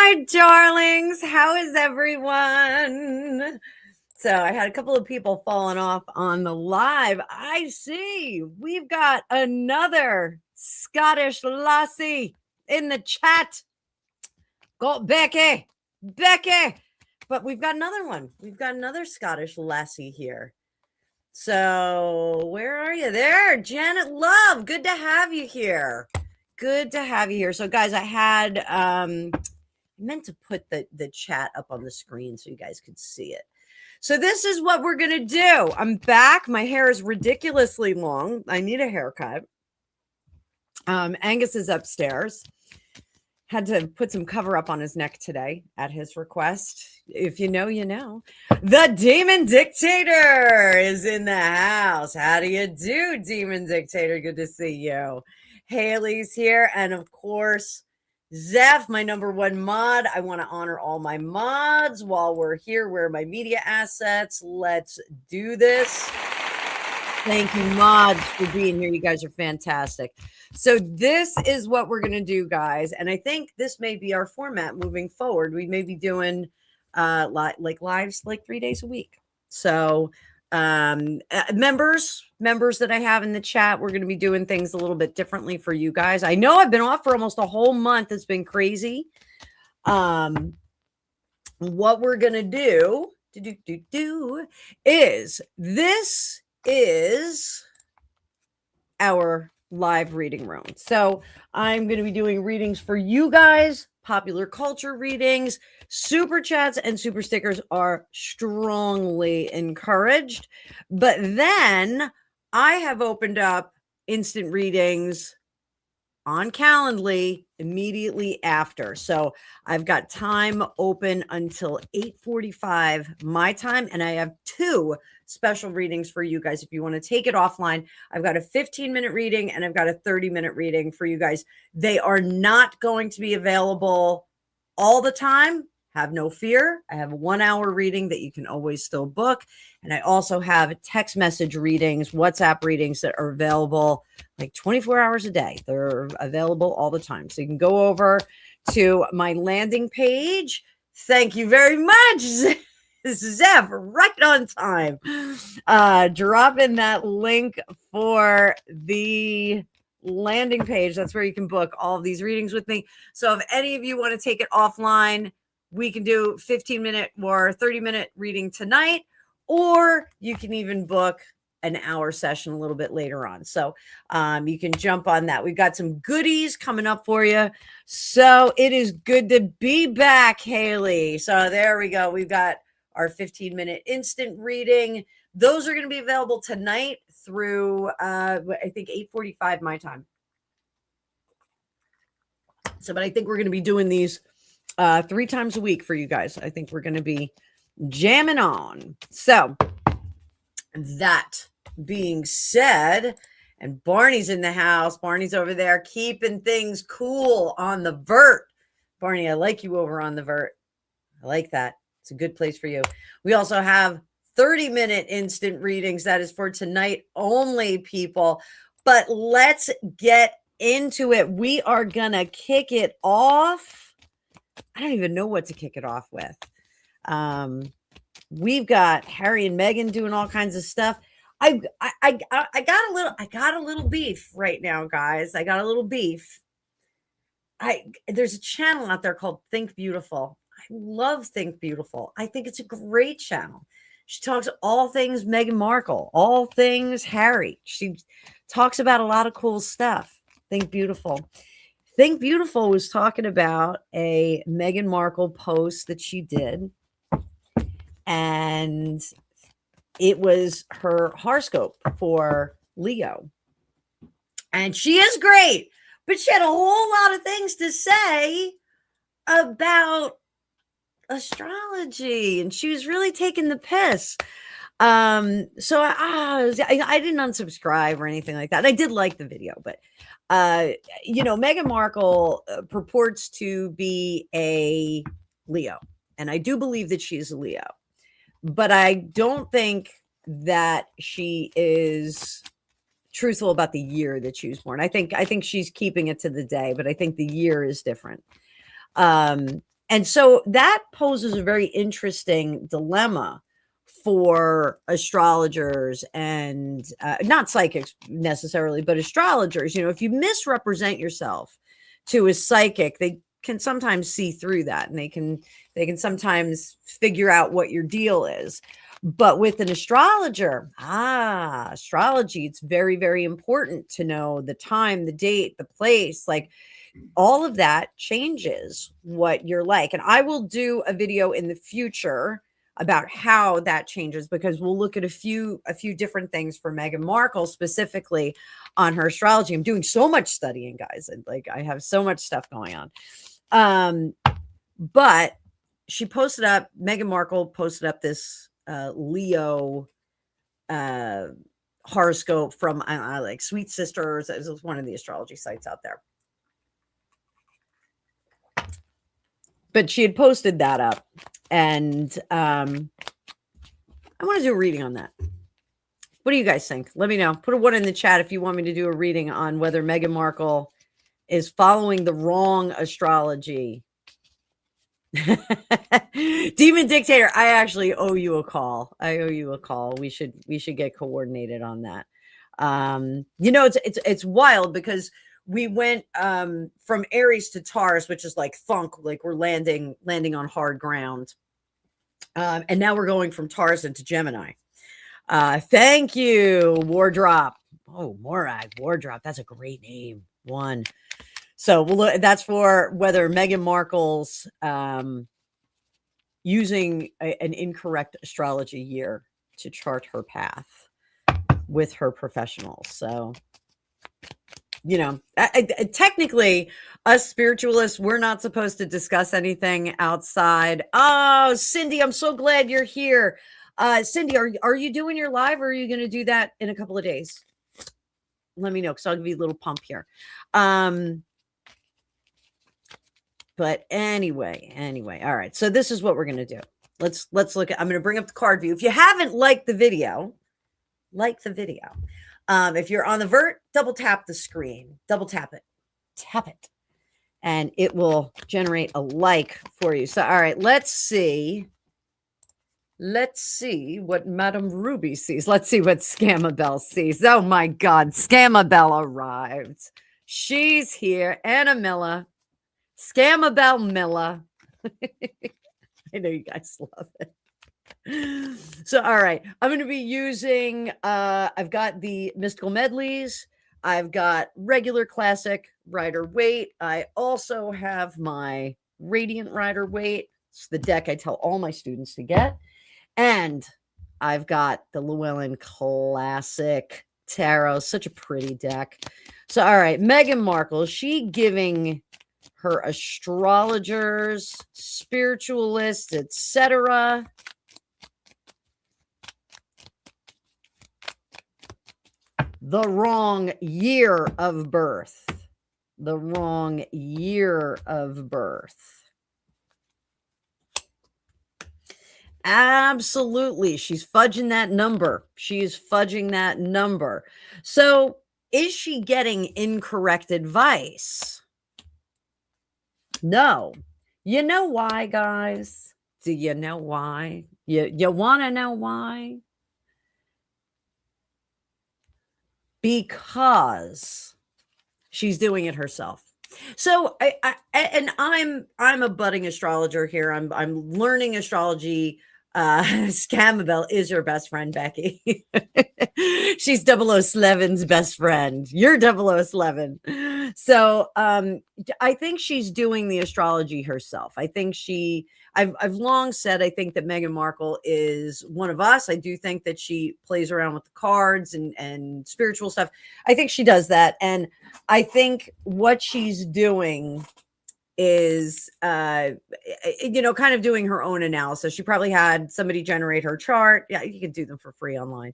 my darlings. How is everyone? So I had a couple of people falling off on the live. I see we've got another Scottish lassie in the chat. Go, Becky. But we've got another one. We've got another Scottish lassie here. So where are you? There, Janet Love. Good to have you here. So guys, I had meant to put the chat up on the screen so you guys could see it. So this is what we're gonna do. I'm back. My hair is ridiculously long. I need a haircut. Angus is upstairs. Had to put some cover up on his neck today at his request. If you know, you know. The Demon Dictator is in the house. How do you do, Demon Dictator? Good to see you. Haley's here. And of course, Zeph, my number one mod. I want to honor all my mods while we're here. Where are my media assets? Let's do this. Thank you, mods, for being here. You guys are fantastic. So this is what we're going to do, guys. And I think this may be our format moving forward. We may be doing like lives like 3 days a week. So members that I have in the chat, we're going to be doing things a little bit differently for you guys. I know I've been off for almost a whole month. It's been crazy. What we're going to do is this is our live reading room. So I'm going to be doing readings for you guys, popular culture readings. Super chats and super stickers are strongly encouraged. But then I have opened up instant readings on Calendly immediately after. So I've got time open until 8:45 my time. And I have two special readings for you guys. If you want to take it offline, I've got a 15-minute reading and I've got a 30-minute reading for you guys. They are not going to be available all the time. Have no fear. I have a 1 hour reading that you can always still book. And I also have text message readings, WhatsApp readings that are available like 24 hours a day. They're available all the time. So you can go over to my landing page. Thank you very much, Zeph, right on time. Drop in that link for the landing page. That's where you can book all of these readings with me. So if any of you want to take it offline, we can do 15-minute or 30-minute reading tonight, or you can even book an hour session a little bit later on. So you can jump on that. We've got some goodies coming up for you. So it is good to be back, Haley. So there we go. We've got our 15-minute instant reading. Those are going to be available tonight through, I think, 8:45 my time. So, but I think we're going to be doing these 3 times a week for you guys. I think we're going to be jamming on. So that being said, and Barney's in the house. Barney's over there keeping things cool on the vert. Barney, I like you over on the vert. I like that. It's a good place for you. We also have 30-minute instant readings. That is for tonight only, people. But let's get into it. We are going to kick it off. I don't even know what to kick it off with. We've got Harry and Meghan doing all kinds of stuff. I got a little beef right now, guys. I got a little beef. There's a channel out there called Think Beautiful. I love Think Beautiful. I think it's a great channel. She talks all things Meghan Markle, all things Harry. She talks about a lot of cool stuff. Think Beautiful. Think Beautiful was talking about a Meghan Markle post that she did. And it was her horoscope for Leo. And she is great, but she had a whole lot of things to say about astrology. And she was really taking the piss. So I didn't unsubscribe or anything like that. I did like the video, but Meghan Markle purports to be a Leo, and I do believe that she's a Leo, but I don't think that she is truthful about the year that she was born. I think she's keeping it to the day, but I think the year is different. And so that poses a very interesting dilemma for astrologers and not psychics necessarily, but astrologers. You know, if you misrepresent yourself to a psychic, they can sometimes see through that, and they can sometimes figure out what your deal is. But with an astrologer, astrology, it's very, very important to know the time, the date, the place, like all of that changes what you're like. And I will do a video in the future about how that changes, because we'll look at a few different things for Meghan Markle specifically on her astrology. I'm doing so much studying, guys, and like I have so much stuff going on. But Meghan Markle posted up this Leo horoscope from like Sweet Sisters. It was one of the astrology sites out there. But she had posted that up, and I want to do a reading on that. What do you guys think? Let me know. Put a 1 in the chat if you want me to do a reading on whether Meghan Markle is following the wrong astrology. Demon Dictator, I actually owe you a call. We should get coordinated on that. You know, it's wild because we went from Aries to Taurus, which is like thunk, like we're landing on hard ground. And now we're going from Taurus into Gemini. Thank you, Wardrop. Oh, Morag Wardrop. That's a great name. One. So that's for whether Meghan Markle's using an incorrect astrology year to chart her path with her professionals. So, you know, technically, us spiritualists, we're not supposed to discuss anything outside. Oh, Cindy, I'm so glad you're here. Cindy, are you doing your live, or are you going to do that in a couple of days? Let me know, because I'll give you a little pump here. But anyway, all right. So this is what we're going to do. Let's look at, I'm going to bring up the card view. If you haven't liked the video, like the video. If you're on the vert, double tap the screen, tap it, and it will generate a like for you. So, all right, let's see what Madame Ruby sees. Let's see what Scamabelle sees. Oh my God, Scamabelle arrived. She's here. Annabelle. Scamabelle Miller. I know you guys love it. So, all right, I'm going to be using, I've got the Mystical Medleys. I've got regular classic Rider Waite. I also have my Radiant Rider Waite. It's the deck I tell all my students to get. And I've got the Llewellyn Classic Tarot. Such a pretty deck. So, all right, Meghan Markle, is she giving her astrologers, spiritualists, etc. the wrong year of birth? The wrong year of birth. Absolutely. She's fudging that number. She's fudging that number. So is she getting incorrect advice? No. You know why, guys? Do you know why? You want to know why? Because she's doing it herself. So I'm a budding astrologer here. I'm learning astrology. Scamabelle is your best friend, Becky. She's 007's best friend. You're 007. So I think she's doing the astrology herself. I think I've long said I think that Meghan Markle is one of us. I do think that she plays around with the cards and spiritual stuff. I think she does that. And I think what she's doing is kind of doing her own analysis. She probably had somebody generate her chart. Yeah, you can do them for free online.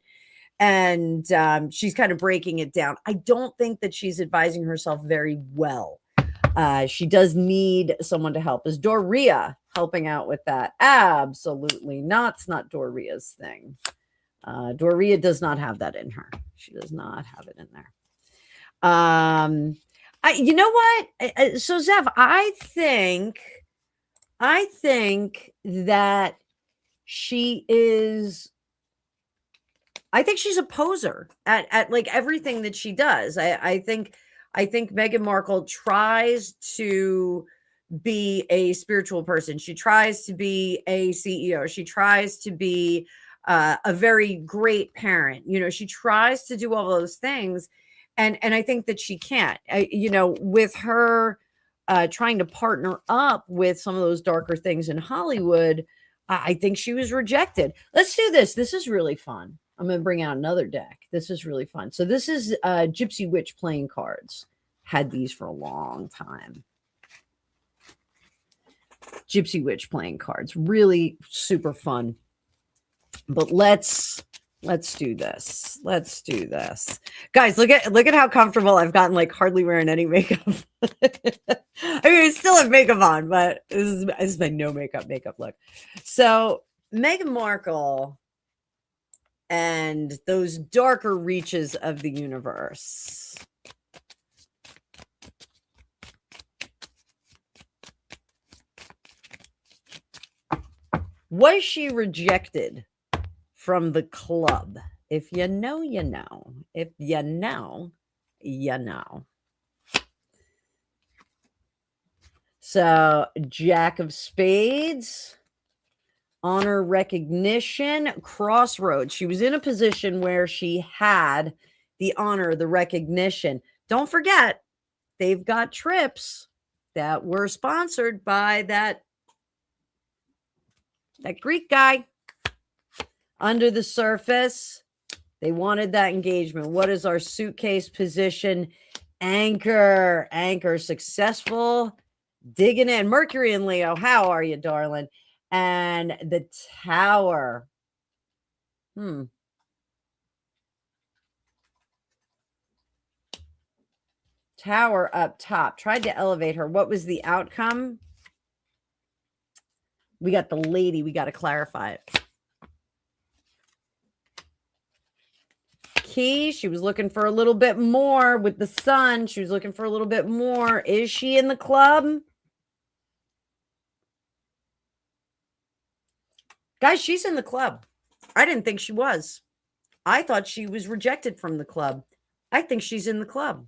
And she's kind of breaking it down. I don't think that she's advising herself very well. She does need someone to help. Is Doria helping out with that? Absolutely not. It's not Doria's thing. Doria does not have that in her. She does not have it in there. You know what? So Zev, I think I think that she is, I think she's a poser at like everything that she does. I think Meghan Markle tries to be a spiritual person. She tries to be a CEO. She tries to be a very great parent. You know, she tries to do all those things, and I think that she can't. You know, with her trying to partner up with some of those darker things in Hollywood, I think she was rejected. Let's do this. This is really fun. I'm going to bring out another deck. This is really fun. So this is Gypsy Witch playing cards. Had these for a long time. Gypsy Witch playing cards. Really super fun. But let's do this. Let's do this. Guys, look at how comfortable I've gotten, like hardly wearing any makeup. I mean, I still have makeup on, but this is my no makeup look. So Meghan Markle and those darker reaches of the universe. Was she rejected from the club? If you know, you know. If you know, you know. So, Jack of Spades, honor, recognition, crossroads. She was in a position where she had the honor, the recognition. Don't forget, they've got trips that were sponsored by that Greek guy. Under the surface, they wanted that engagement. What is our suitcase position? Anchor, successful, digging in. Mercury and Leo, how are you, darling? And the Tower. Tower up top. Tried to elevate her. What was the outcome? We got the Lady. We got to clarify it. Key, she was looking for a little bit more with the Sun. She was looking for a little bit more. Is she in the club? Guys, she's in the club. I didn't think she was. I thought she was rejected from the club. I think she's in the club.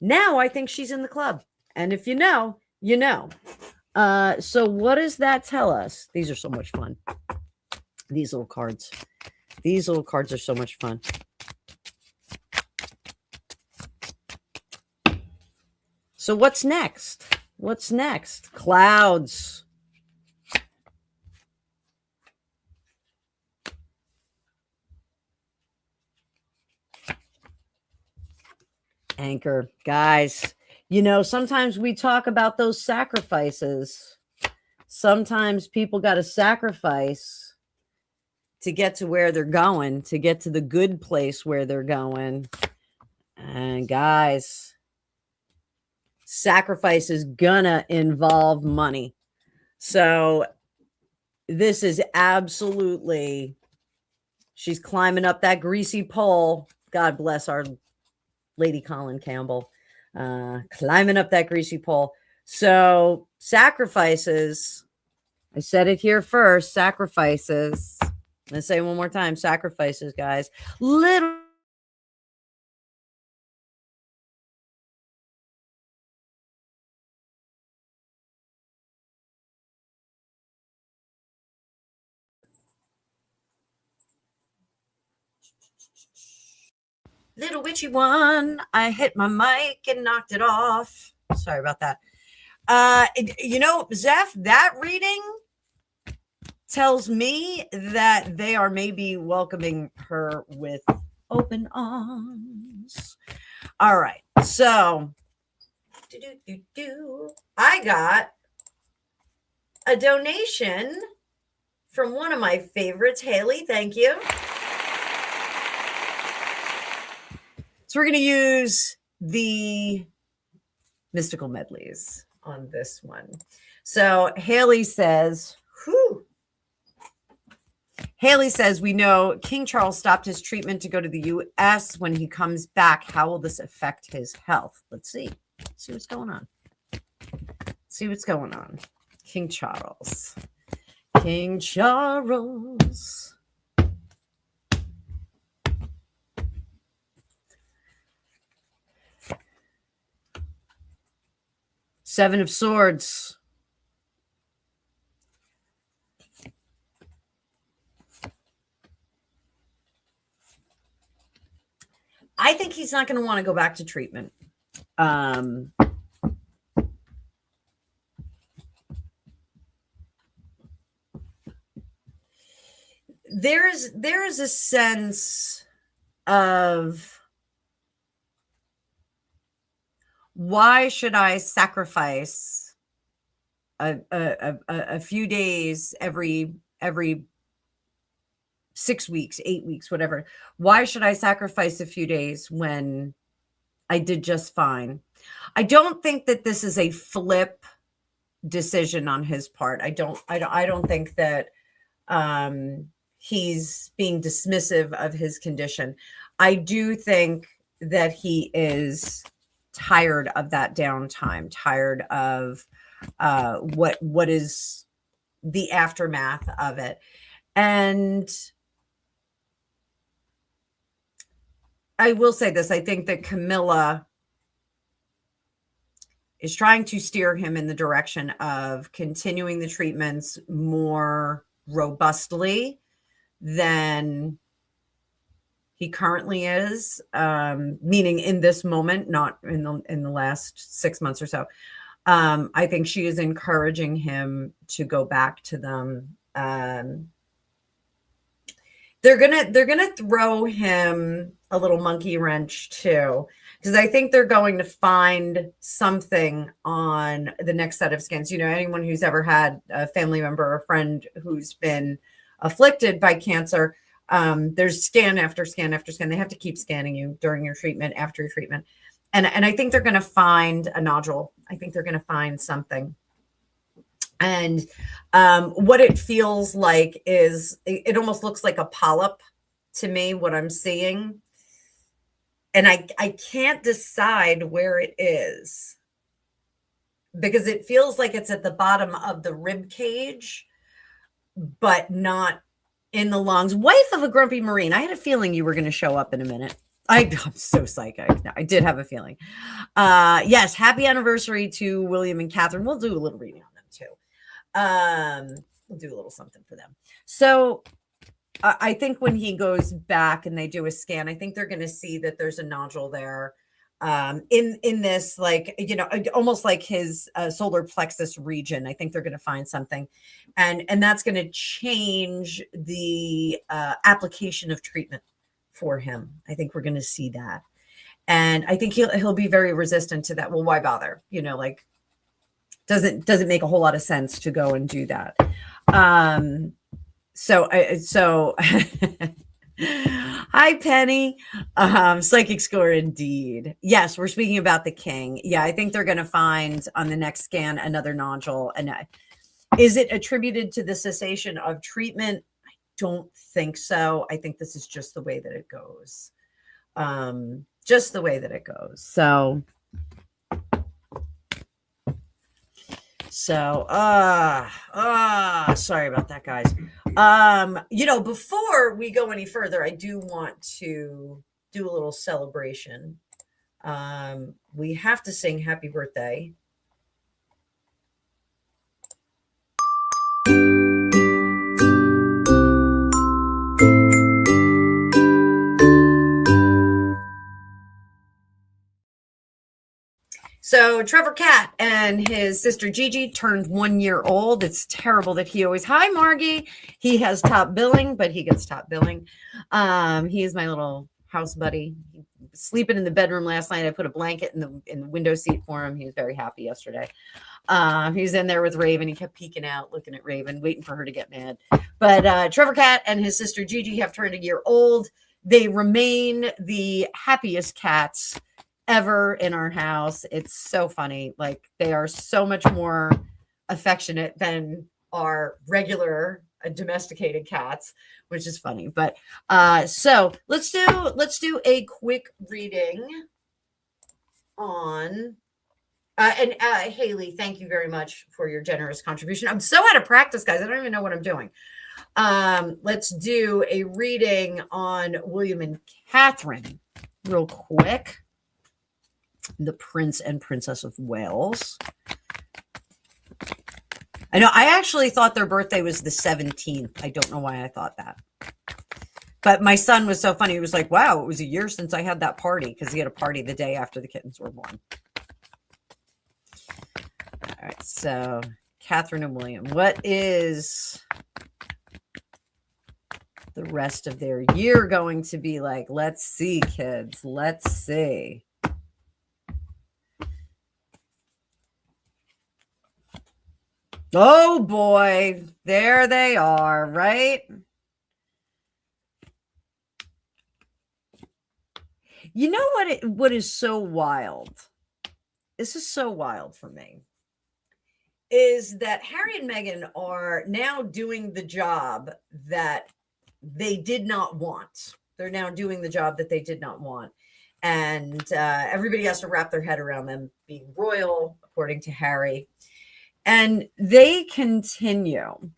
Now I think she's in the club. And if you know, you know. So what does that tell us? These are so much fun. These little cards. These little cards are so much fun. So what's next? What's next? Clouds. Anchor. Guys, you know, sometimes we talk about those sacrifices. Sometimes people got to sacrifice to get to where they're going, to get to the good place where they're going. And guys, sacrifice is gonna involve money. So this is absolutely, she's climbing up that greasy pole. God bless our Lady Colin Campbell, climbing up that greasy pole. So sacrifices, I said it here first, sacrifices. I'm going to say it one more time, sacrifices, guys. Little witchy one. I hit my mic and knocked it off. Sorry about that. You know, Zeph, that reading tells me that they are maybe welcoming her with open arms. All right. So I got a donation from one of my favorites, Haley. Thank you. So we're going to use the mystical medleys on this one. So Haley says, we know King Charles stopped his treatment to go to the U.S. When he comes back, how will this affect his health? Let's see. See what's going on. King Charles. King Charles. Seven of Swords. I think he's not going to want to go back to treatment. There is a sense of, why should I sacrifice a few days every 6 weeks, 8 weeks, whatever? Why should I sacrifice a few days when I did just fine? I don't think that this is a flip decision on his part. I don't think that he's being dismissive of his condition. I do think that he is tired of that downtime, tired of what is the aftermath of it. And I will say this, I think that Camilla is trying to steer him in the direction of continuing the treatments more robustly than he currently is, meaning in this moment, not in the last 6 months or so. I think she is encouraging him to go back to them. They're gonna throw him a little monkey wrench too, because I think they're going to find something on the next set of scans. You know, anyone who's ever had a family member or friend who's been afflicted by cancer, there's scan after scan after scan. They have to keep scanning you during your treatment, after your treatment. And I think they're going to find a nodule. I think they're going to find something. And what it feels like is, it almost looks like a polyp to me, what I'm seeing. And I can't decide where it is, because it feels like it's at the bottom of the rib cage, but not in the lungs. Wife of a Grumpy Marine. I had a feeling you were going to show up in a minute. I'm so psychic. I did have a feeling. Yes, happy anniversary to William and Catherine. We'll do a little reading on them too. We'll do a little something for them. So I think when he goes back and they do a scan, I think they're going to see that there's a nodule there, in this, like, you know, almost like his solar plexus region. I think they're going to find something, and that's going to change the application of treatment for him. I think we're going to see that, and I think he'll be very resistant to that. Well, why bother? You know, like, doesn't make a whole lot of sense to go and do that. So hi, Penny. Psychic score indeed. Yes, we're speaking about the king. Yeah, I think they're going to find on the next scan another nodule. And is it attributed to the cessation of treatment? I don't think so. I think this is just the way that it goes. Just the way that it goes. So sorry about that, guys. You know, before we go any further, I do want to do a little celebration. We have to sing happy birthday. So Trevor Cat and his sister Gigi turned 1 year old. It's terrible that he always, hi Margie. He has top billing, but he gets top billing. He is my little house buddy. He was sleeping in the bedroom last night. I put a blanket in the window seat for him. He was very happy yesterday. He was in there with Raven. He kept peeking out, looking at Raven, waiting for her to get mad. But Trevor Cat and his sister Gigi have turned 1 year old. They remain the happiest cats ever in our house. It's so funny. Like, they are so much more affectionate than our regular domesticated cats, which is funny. But so let's do a quick reading on And Haley, thank you very much for your generous contribution. I'm so out of practice, guys. I don't even know what I'm doing. Let's do a reading on William and Catherine real quick. The Prince and Princess of Wales. I know I actually thought their birthday was the 17th. I don't know why I thought that. But my son was so funny. He was like, wow, it was a year since I had that party, because he had a party the day after the kittens were born. All right, so Catherine and William, what is the rest of their year going to be like? Let's see, kids. Let's see. Oh boy, there they are, right? You know what is so wild? This is so wild for me. Is that Harry and Meghan are now doing the job that they did not want. They're now doing the job that they did not want. And everybody has to wrap their head around them being royal, according to Harry. And they continue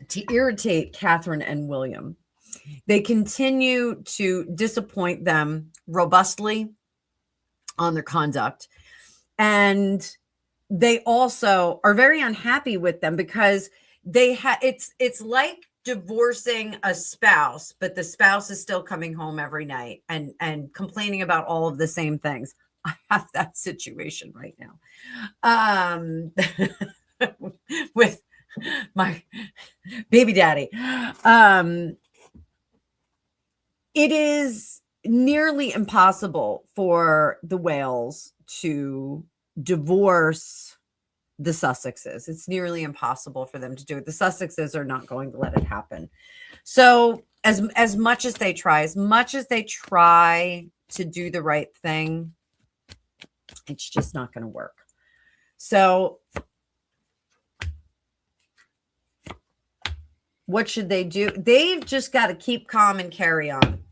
to irritate Catherine and William. They continue to disappoint them robustly on their conduct. And they also are very unhappy with them because it's like divorcing a spouse, but the spouse is still coming home every night and complaining about all of the same things. I have that situation right now with my baby daddy. It is nearly impossible for the Wales to divorce the Sussexes. It's nearly impossible for them to do it. The Sussexes are not going to let it happen. So as much as they try to do the right thing, it's just not going to work. So what should they do? They've just got to keep calm and carry on.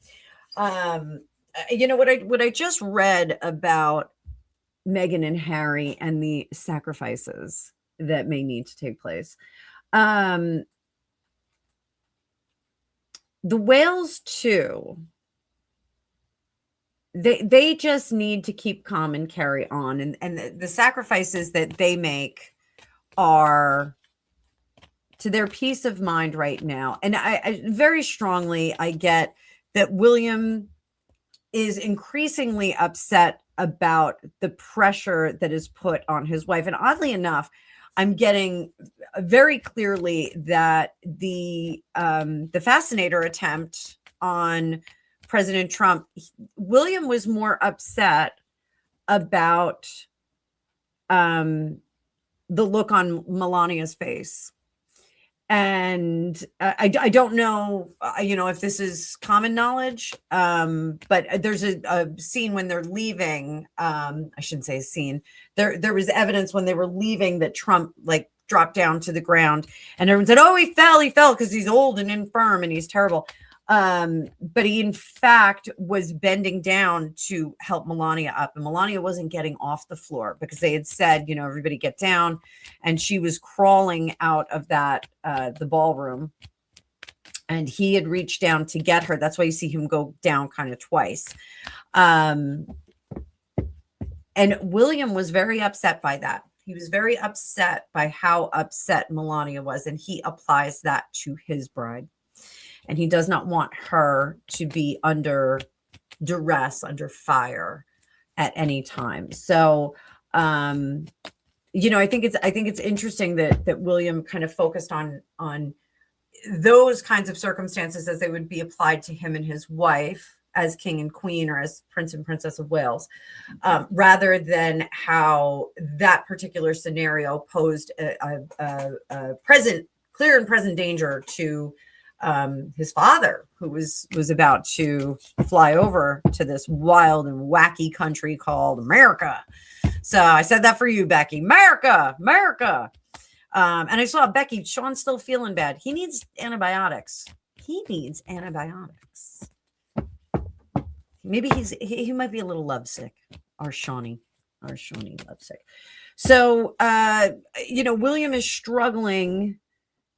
You know what I just read about Meghan and Harry and the sacrifices that may need to take place. The Wales too. They just need to keep calm and carry on. And the sacrifices that they make are to their peace of mind right now. And I very strongly, I get that William is increasingly upset about the pressure that is put on his wife. And oddly enough, I'm getting very clearly that the fascinator attempt on President Trump, William was more upset about the look on Melania's face. And I don't know, if this is common knowledge, but there's a scene when they're leaving. I shouldn't say a scene. There was evidence when they were leaving that Trump dropped down to the ground, and everyone said, "Oh, he fell because he's old and infirm and he's terrible." But he in fact was bending down to help Melania up, and Melania wasn't getting off the floor because they had said, everybody get down, and she was crawling out of that the ballroom, and he had reached down to get her. That's why you see him go down kind of twice. And William was very upset by that. He was very upset by how upset Melania was, and he applies that to his bride. And he does not want her to be under duress, under fire at any time. So, I think it's interesting that William kind of focused on those kinds of circumstances as they would be applied to him and his wife as king and queen, or as Prince and Princess of Wales, rather than how that particular scenario posed a clear and present danger to his father, who was about to fly over to this wild and wacky country called America. So I said that for you, Becky. America. And I saw Becky, Sean's still feeling bad. He needs antibiotics. Maybe he might be a little lovesick. our Shawnee lovesick. So, William is struggling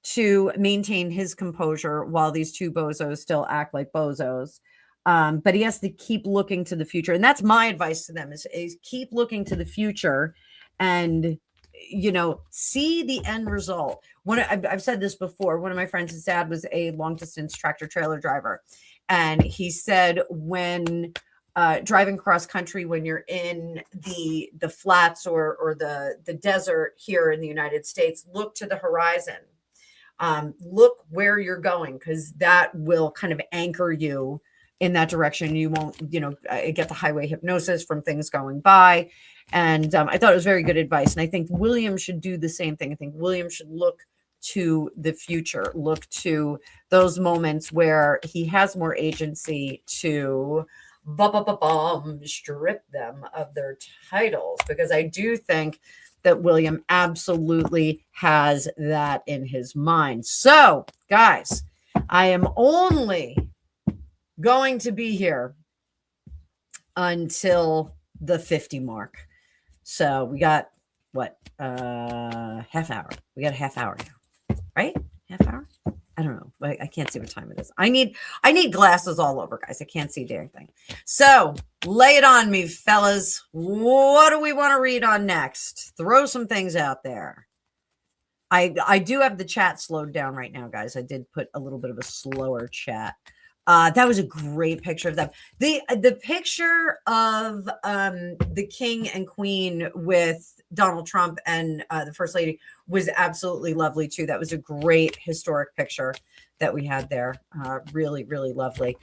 to maintain his composure while these two bozos still act like bozos. But he has to keep looking to the future. And that's my advice to them is keep looking to the future and, see the end result. I've said this before. One of my friends, his dad was a long distance tractor trailer driver. And he said when driving cross country, when you're in the flats or the desert here in the United States, look to the horizon. Look where you're going, because that will kind of anchor you in that direction. You won't, get the highway hypnosis from things going by. And I thought it was very good advice. And I think William should do the same thing. I think William should look to the future, look to those moments where he has more agency to strip them of their titles, because I do think that William absolutely has that in his mind. So, guys, I am only going to be here until the 50 mark. So we got half hour. We got a half hour now, right? Half hour? I don't know. I can't see what time it is. I need glasses all over, guys. I can't see dang thing. So lay it on me, fellas. What do we want to read on next? Throw some things out there. I do have the chat slowed down right now, guys. I did put a little bit of a slower chat. That was a great picture of them. The picture of the king and queen with Donald Trump and the first lady was absolutely lovely too. That was a great historic picture that we had there. Really, really lovely.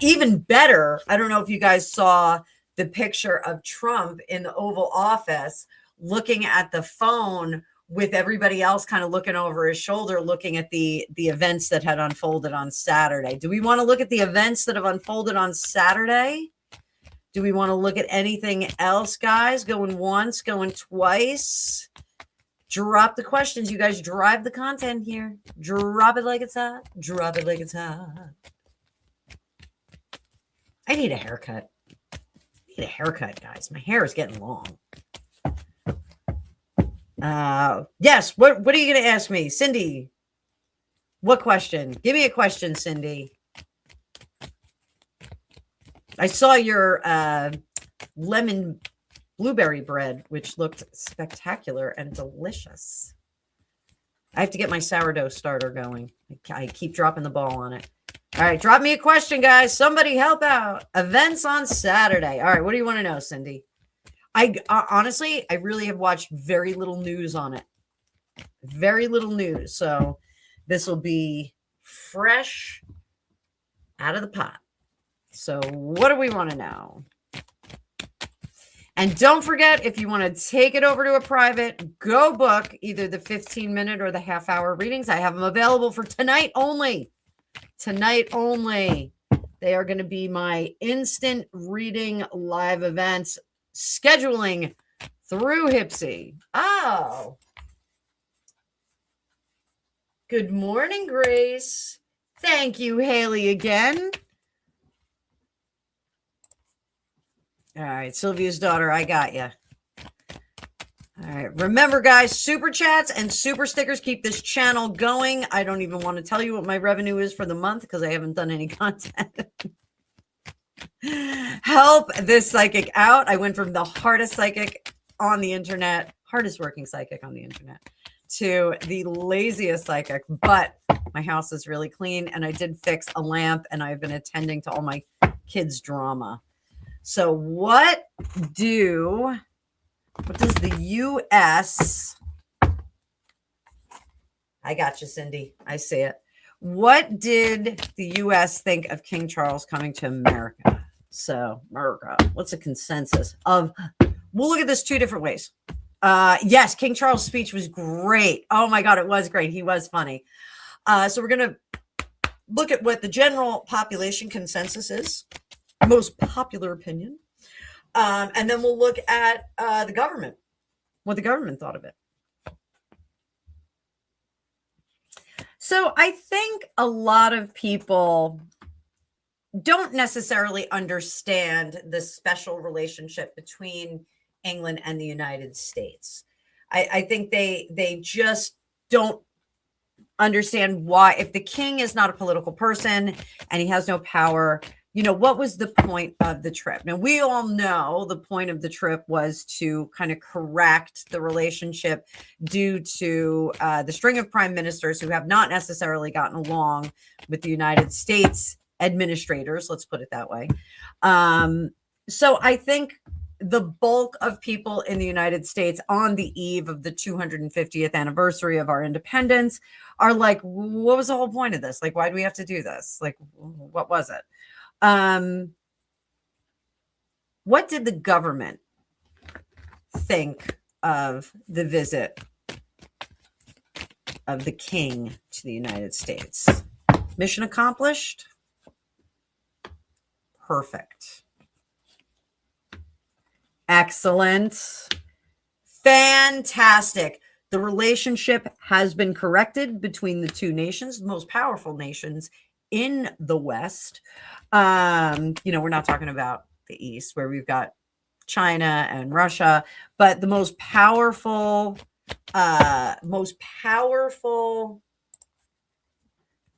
Even better, I don't know if you guys saw the picture of Trump in the Oval Office looking at the phone with everybody else kind of looking over his shoulder, looking at the events that had unfolded on Saturday. Do we want to look at the events that have unfolded on Saturday? Do we want to look at anything else, guys? Going once, going twice? Drop the questions. You guys drive the content here. Drop it like it's hot. Drop it like it's hot. I need a haircut. I need a haircut, guys. My hair is getting long. Yes. What are you going to ask me, Cindy? What question? Give me a question, Cindy. I saw your lemon blueberry bread, which looked spectacular and delicious. I have to get my sourdough starter going. I keep dropping the ball on it. All right, drop me a question, guys. Somebody help out. Events on Saturday. All right, what do you want to know, Cindy? I honestly, I really have watched very little news on it. Very little news. So this will be fresh out of the pot. So what do we want to know? And don't forget, if you want to take it over to a private, go book either the 15-minute or the half-hour readings. I have them available for tonight only. Tonight only. They are going to be my instant reading live events. Scheduling through Hipsy. Oh. Good morning, Grace. Thank you, Haley, again. All right, Sylvia's daughter, I got you. All right, remember, guys, super chats and super stickers keep this channel going. I don't even want to tell you what my revenue is for the month because I haven't done any content. Help this psychic out. I went from the hardest psychic on the internet, hardest working psychic on the internet, to the laziest psychic, but my house is really clean and I did fix a lamp and I've been attending to all my kids' drama. So what does the U.S. I got you, Cindy. I see it. What did the U.S. think of King Charles coming to America? So, America, what's a consensus of? We'll look at this two different ways. Yes, King Charles' speech was great. Oh my God, it was great. He was funny. So we're going to look at what the general population consensus is, most popular opinion. And then we'll look at the government, what the government thought of it. So I think a lot of people don't necessarily understand the special relationship between England and the United States. I think they just don't understand why, if the king is not a political person and he has no power, what was the point of the trip? Now, we all know the point of the trip was to kind of correct the relationship due to the string of prime ministers who have not necessarily gotten along with the United States administrators, let's put it that way. So I think the bulk of people in the United States on the eve of the 250th anniversary of our independence are like, what was the whole point of this? Like, why do we have to do this? Like, what was it? What did the government think of the visit of the king to the United States? Mission accomplished? Perfect. Excellent. Fantastic. The relationship has been corrected between the two nations, the most powerful nations in the West. We're not talking about the East, where we've got China and Russia, but the most powerful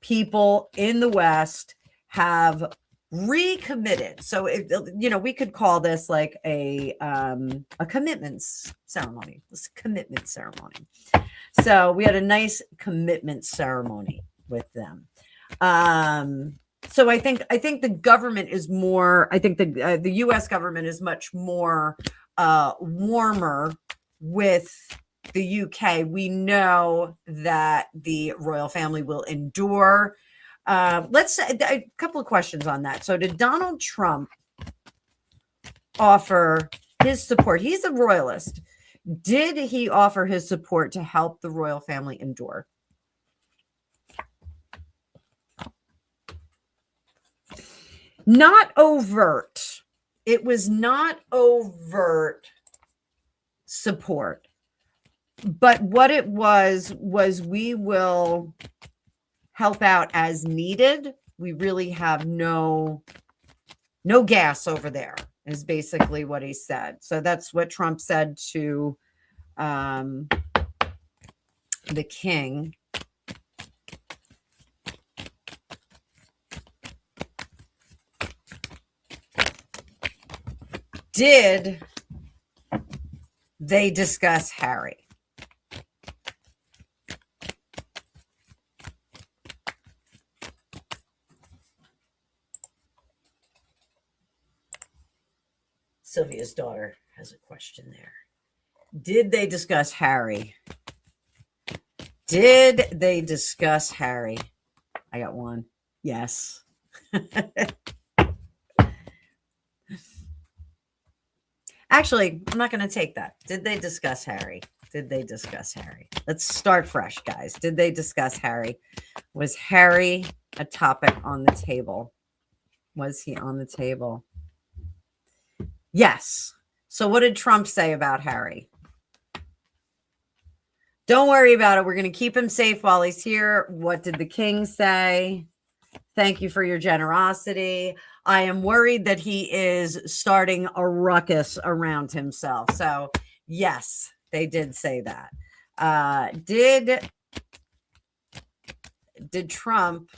people in the West have recommitted. So we could call this like a commitments ceremony. This commitment ceremony. So we had a nice commitment ceremony with them. So I think the government is more. I think the U.S. government is much more warmer with the UK. We know that the royal family will endure. Let's say a couple of questions on that. So did Donald Trump offer his support? He's a royalist. Did he offer his support to help the royal family endure? Not overt. It was not overt support. But what it was we will help out as needed. We really have no gas over there, is basically what he said. So that's what Trump said to the king. Did they discuss Harry? Sylvia's daughter has a question there. Did they discuss Harry? Did they discuss Harry? I got one. Yes. Actually, I'm not going to take that. Did they discuss Harry? Did they discuss Harry? Let's start fresh, guys. Did they discuss Harry? Was Harry a topic on the table? Was he on the table? Yes. So what did Trump say about Harry? Don't worry about it. We're going to keep him safe while he's here. What did the king say? Thank you for your generosity. I am worried that he is starting a ruckus around himself. So, yes, they did say that. Did Trump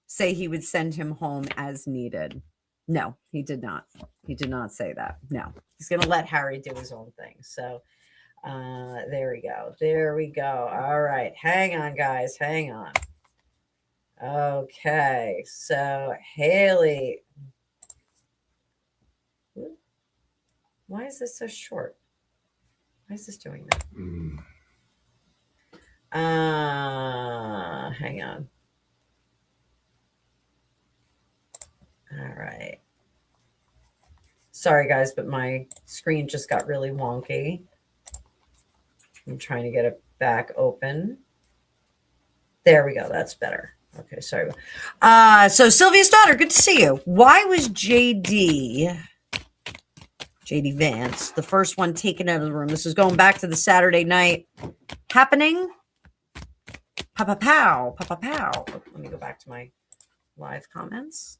say he would send him home as needed? No, he did not. He did not say that. No, he's going to let Harry do his own thing. So, there we go. There we go. All right. Hang on, guys. Hang on. Okay. So, Haley. Why is this so short? Why is this doing that? Hang on. All right. Sorry, guys, but my screen just got really wonky. I'm trying to get it back open. There we go. That's better. Okay, sorry. So Sylvia's daughter, good to see you. Why was JD Vance, the first one taken out of the room? This is going back to the Saturday night happening. Papa pow, papa pow. Let me go back to my live comments.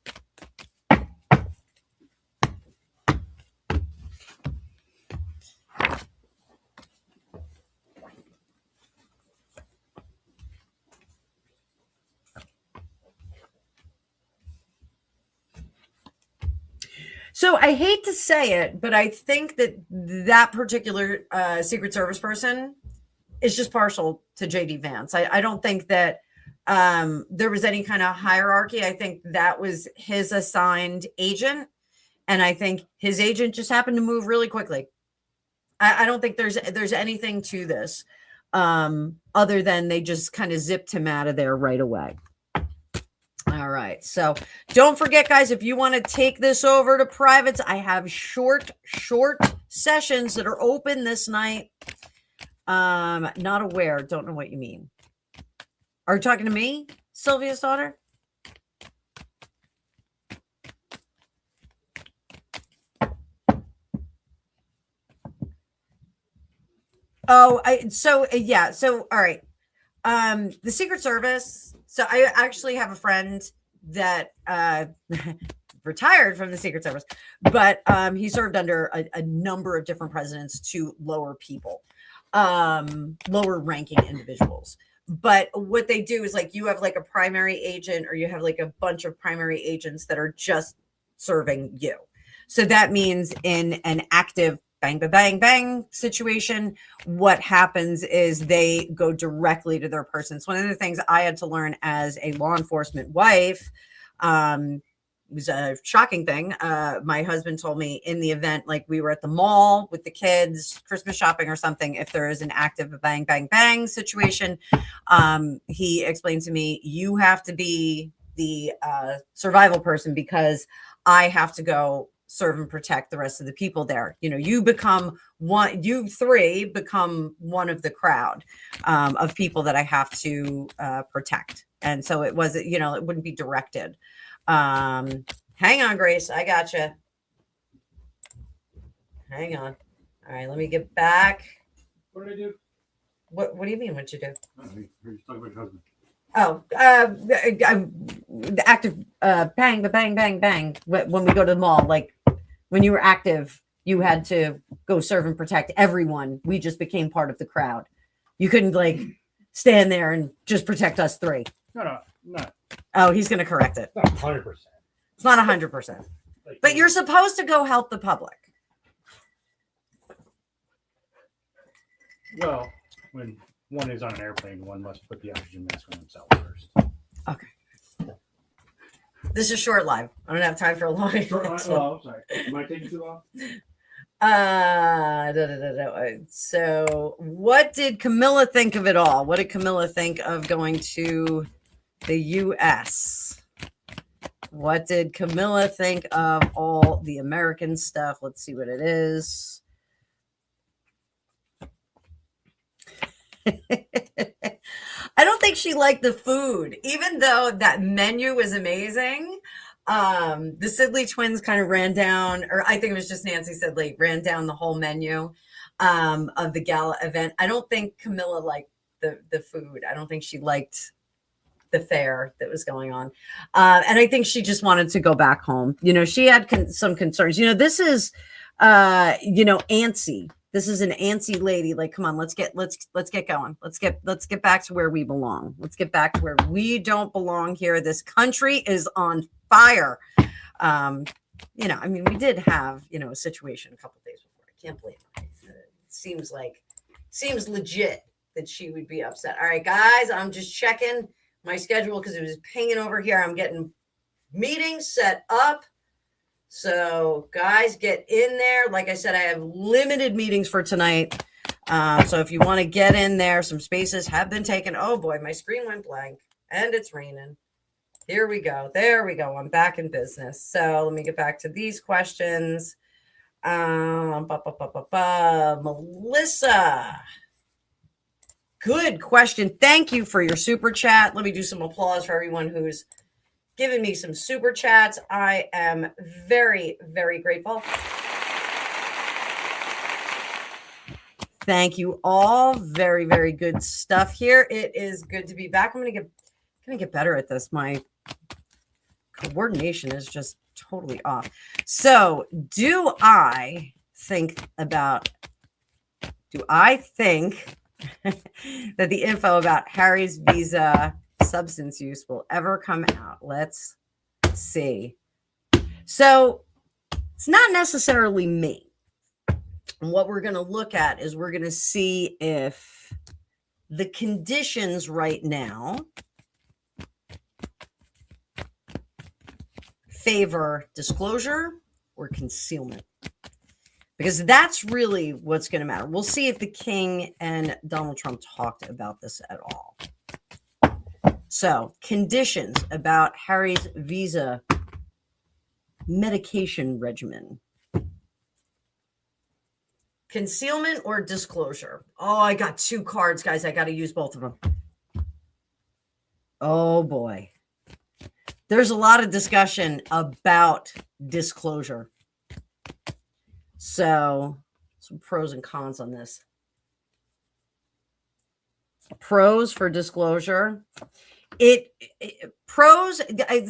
So I hate to say it, but I think that particular Secret Service person is just partial to JD Vance. I don't think that there was any kind of hierarchy. I think that was his assigned agent, and I think his agent just happened to move really quickly. I don't think there's anything to this other than they just kind of zipped him out of there right away. All right. So don't forget, guys, if you want to take this over to privates, I have short sessions that are open this night. Not aware. Don't know what you mean. Are you talking to me, Sylvia's daughter? Oh, yeah. So, all right. The Secret Service. So I actually have a friend that retired from the Secret Service, but he served under a number of different presidents to lower people, lower ranking individuals. But what they do is like you have like a primary agent or you have like a bunch of primary agents that are just serving you. So that means in an active bang, bang, bang, bang situation, what happens is they go directly to their person. So one of the things I had to learn as a law enforcement wife, it was a shocking thing. My husband told me in the event, like we were at the mall with the kids, Christmas shopping or something, if there is an active bang, bang, bang situation, he explained to me, you have to be the survival person because I have to go serve and protect the rest of the people there. You know, you three become one of the crowd of people that I have to protect. And so it wasn't, it wouldn't be directed. Hang on, Grace. I got you. Hang on. All right, let me get back. What did I do? What do you mean? What'd you do? You're talking about your husband. Oh, the active bang, bang, bang, bang. When we go to the mall, like when you were active, you had to go serve and protect everyone. We just became part of the crowd. You couldn't like stand there and just protect us three. No. Oh, he's going to correct it. Not 100%. It's not 100%. But you're supposed to go help the public. Well, when one is on an airplane, one must put the oxygen mask on themselves first. Okay. This is short live. I don't have time for a long. Oh, sorry. Am I taking too long? So what did Camilla think of it all? What did Camilla think of going to the US? What did Camilla think of all the American stuff? Let's see what it is. I don't think she liked the food, even though that menu was amazing. The Sidley twins kind of ran down, or I think it was just Nancy Sidley, ran down the whole menu of the gala event. I don't think Camilla liked the food. I don't think she liked the fare that was going on. And I think she just wanted to go back home. She had some concerns. This is, antsy. This is an antsy lady. Like, come on, let's get going. Let's get back to where we belong. Let's get back to where we don't belong here. This country is on fire. We did have, a situation a couple days before. I can't believe it. It seems legit that she would be upset. All right, guys, I'm just checking my schedule because it was pinging over here. I'm getting meetings set up. So guys, get in there. Like I said, I have limited meetings for tonight. So if you want to get in there, some spaces have been taken. Oh boy, my screen went blank and it's raining. Here we go. There we go. I'm back in business. So let me get back to these questions. Melissa. Good question. Thank you for your super chat. Let me do some applause for everyone who's given me some super chats. I am very, very grateful. Thank you all. Very, very good stuff here. It is good to be back. I'm gonna get better at this. My coordination is just totally off. So do I think that the info about Harry's visa substance use will ever come out? Let's see. So it's not necessarily me. And what we're going to look at is we're going to see if the conditions right now favor disclosure or concealment, because that's really what's going to matter. We'll see if the king and Donald Trump talked about this at all. So, conditions about Harry's visa medication regimen. Concealment or disclosure? Oh, I got two cards, guys. I got to use both of them. Oh, boy. There's a lot of discussion about disclosure. So, some pros and cons on this. Pros for disclosure. Pros,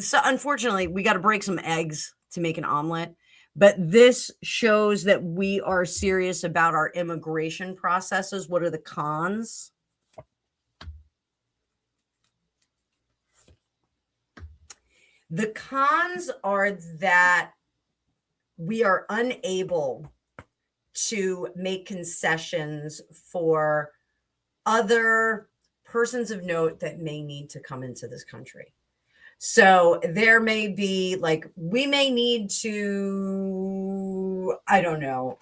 so unfortunately, we got to break some eggs to make an omelet. But this shows that we are serious about our immigration processes. What are the cons? The cons are that we are unable to make concessions for other persons of note that may need to come into this country. So there may be, like, we may need to, I don't know,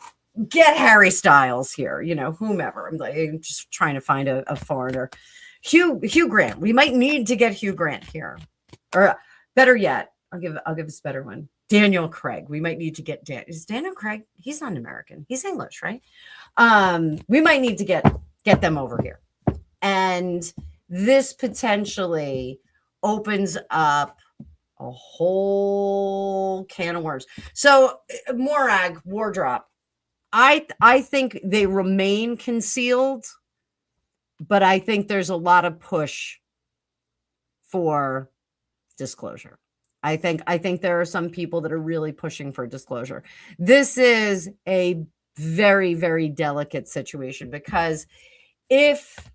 get Harry Styles here, whomever. I'm just trying to find a foreigner. Hugh Grant. We might need to get Hugh Grant here. Or better yet, I'll give us a better one. Daniel Craig. We might need to get is Daniel Craig? He's not American. He's English, right? We might need to get them over here. And this potentially opens up a whole can of worms. So Morag, Wardrop, I think they remain concealed, but I think there's a lot of push for disclosure. I think there are some people that are really pushing for disclosure. This is a very, very delicate situation, because if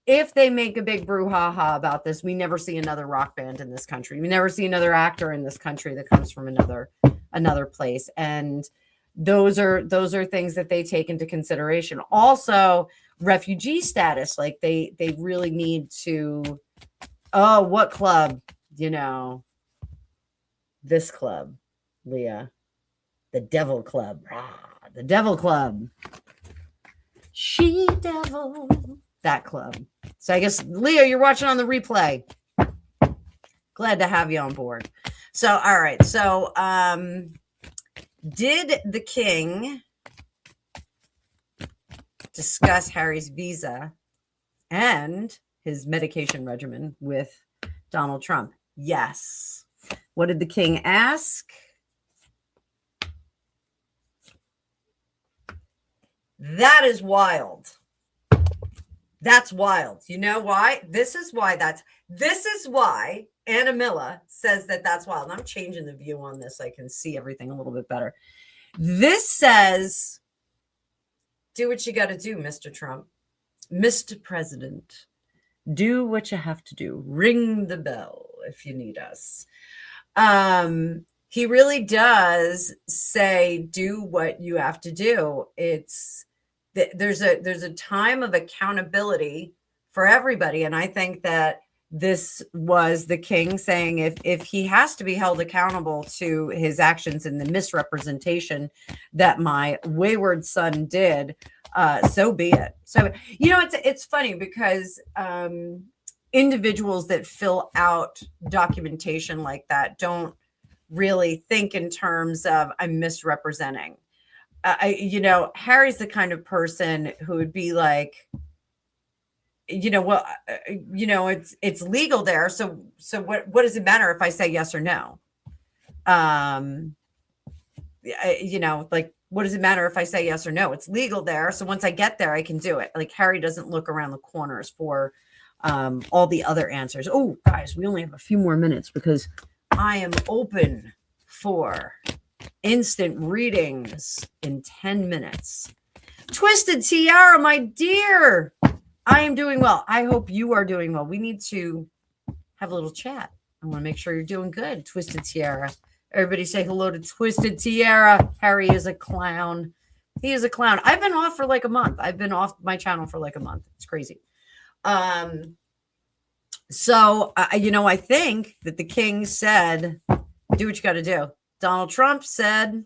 they make a big brouhaha about this, we never see another rock band in this country. We never see another actor in this country that comes from another place. And those are things that they take into consideration. Also, refugee status, like they really need to, what club? This club, Leah, the Devil Club. The Devil Club. She Devil. That club. So I guess, Leo, you're watching on the replay. Glad to have you on board. So, all right. So, did the king discuss Harry's visa and his medication regimen with Donald Trump? Yes. What did the king ask? That is wild. That's wild. You know why? This is why Annabelle says that's wild. And I'm changing the view on this. I can see everything a little bit better. This says, do what you got to do, Mr. Trump. Mr. President, do what you have to do. Ring the bell if you need us. He really does say, do what you have to do. There's a time of accountability for everybody. And I think that this was the king saying, if he has to be held accountable to his actions and the misrepresentation that my wayward son did, so be it. So, it's funny because, individuals that fill out documentation like that don't really think in terms of, I'm misrepresenting. Harry's the kind of person who would be like, it's legal there. So what does it matter if I say yes or no? Like, what does it matter if I say yes or no? It's legal there. So once I get there, I can do it. Like, Harry doesn't look around the corners for all the other answers. Oh, guys, we only have a few more minutes because I am open for instant readings in 10 minutes. Twisted Tiara, my dear, I am doing well. I hope you are doing well. We need to have a little chat. I want to make sure you're doing good, Twisted Tiara. Everybody say hello to Twisted Tiara. Harry is a clown. He is a clown. I've been off for like a month. I've been off my channel for like a month. It's crazy. So, I think that the king said, do what you got to do. Donald Trump said,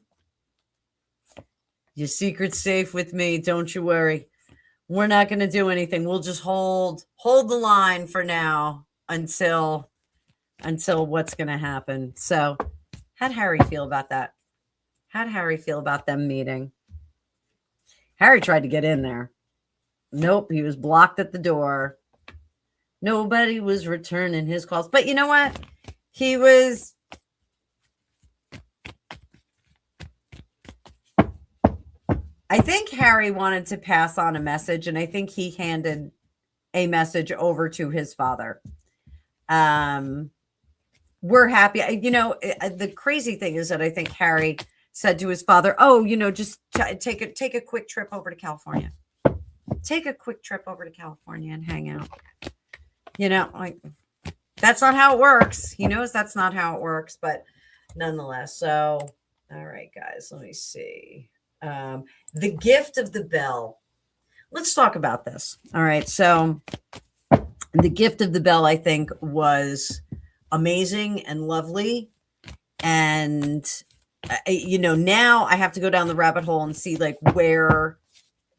your secret's safe with me. Don't you worry. We're not going to do anything. We'll just hold the line for now until what's going to happen. So how'd Harry feel about that? How'd Harry feel about them meeting? Harry tried to get in there. Nope, he was blocked at the door. Nobody was returning his calls. But you know what? He was... I think Harry wanted to pass on a message, and I think he handed a message over to his father. We're happy. The crazy thing is that I think Harry said to his father, just take a quick trip over to California. Take a quick trip over to California and hang out. That's not how it works. He knows that's not how it works, but nonetheless. So, all right, guys, let me see. The gift of the bell. Let's talk about this. All right. So the gift of the bell, I think, was amazing and lovely. And, now I have to go down the rabbit hole and see like where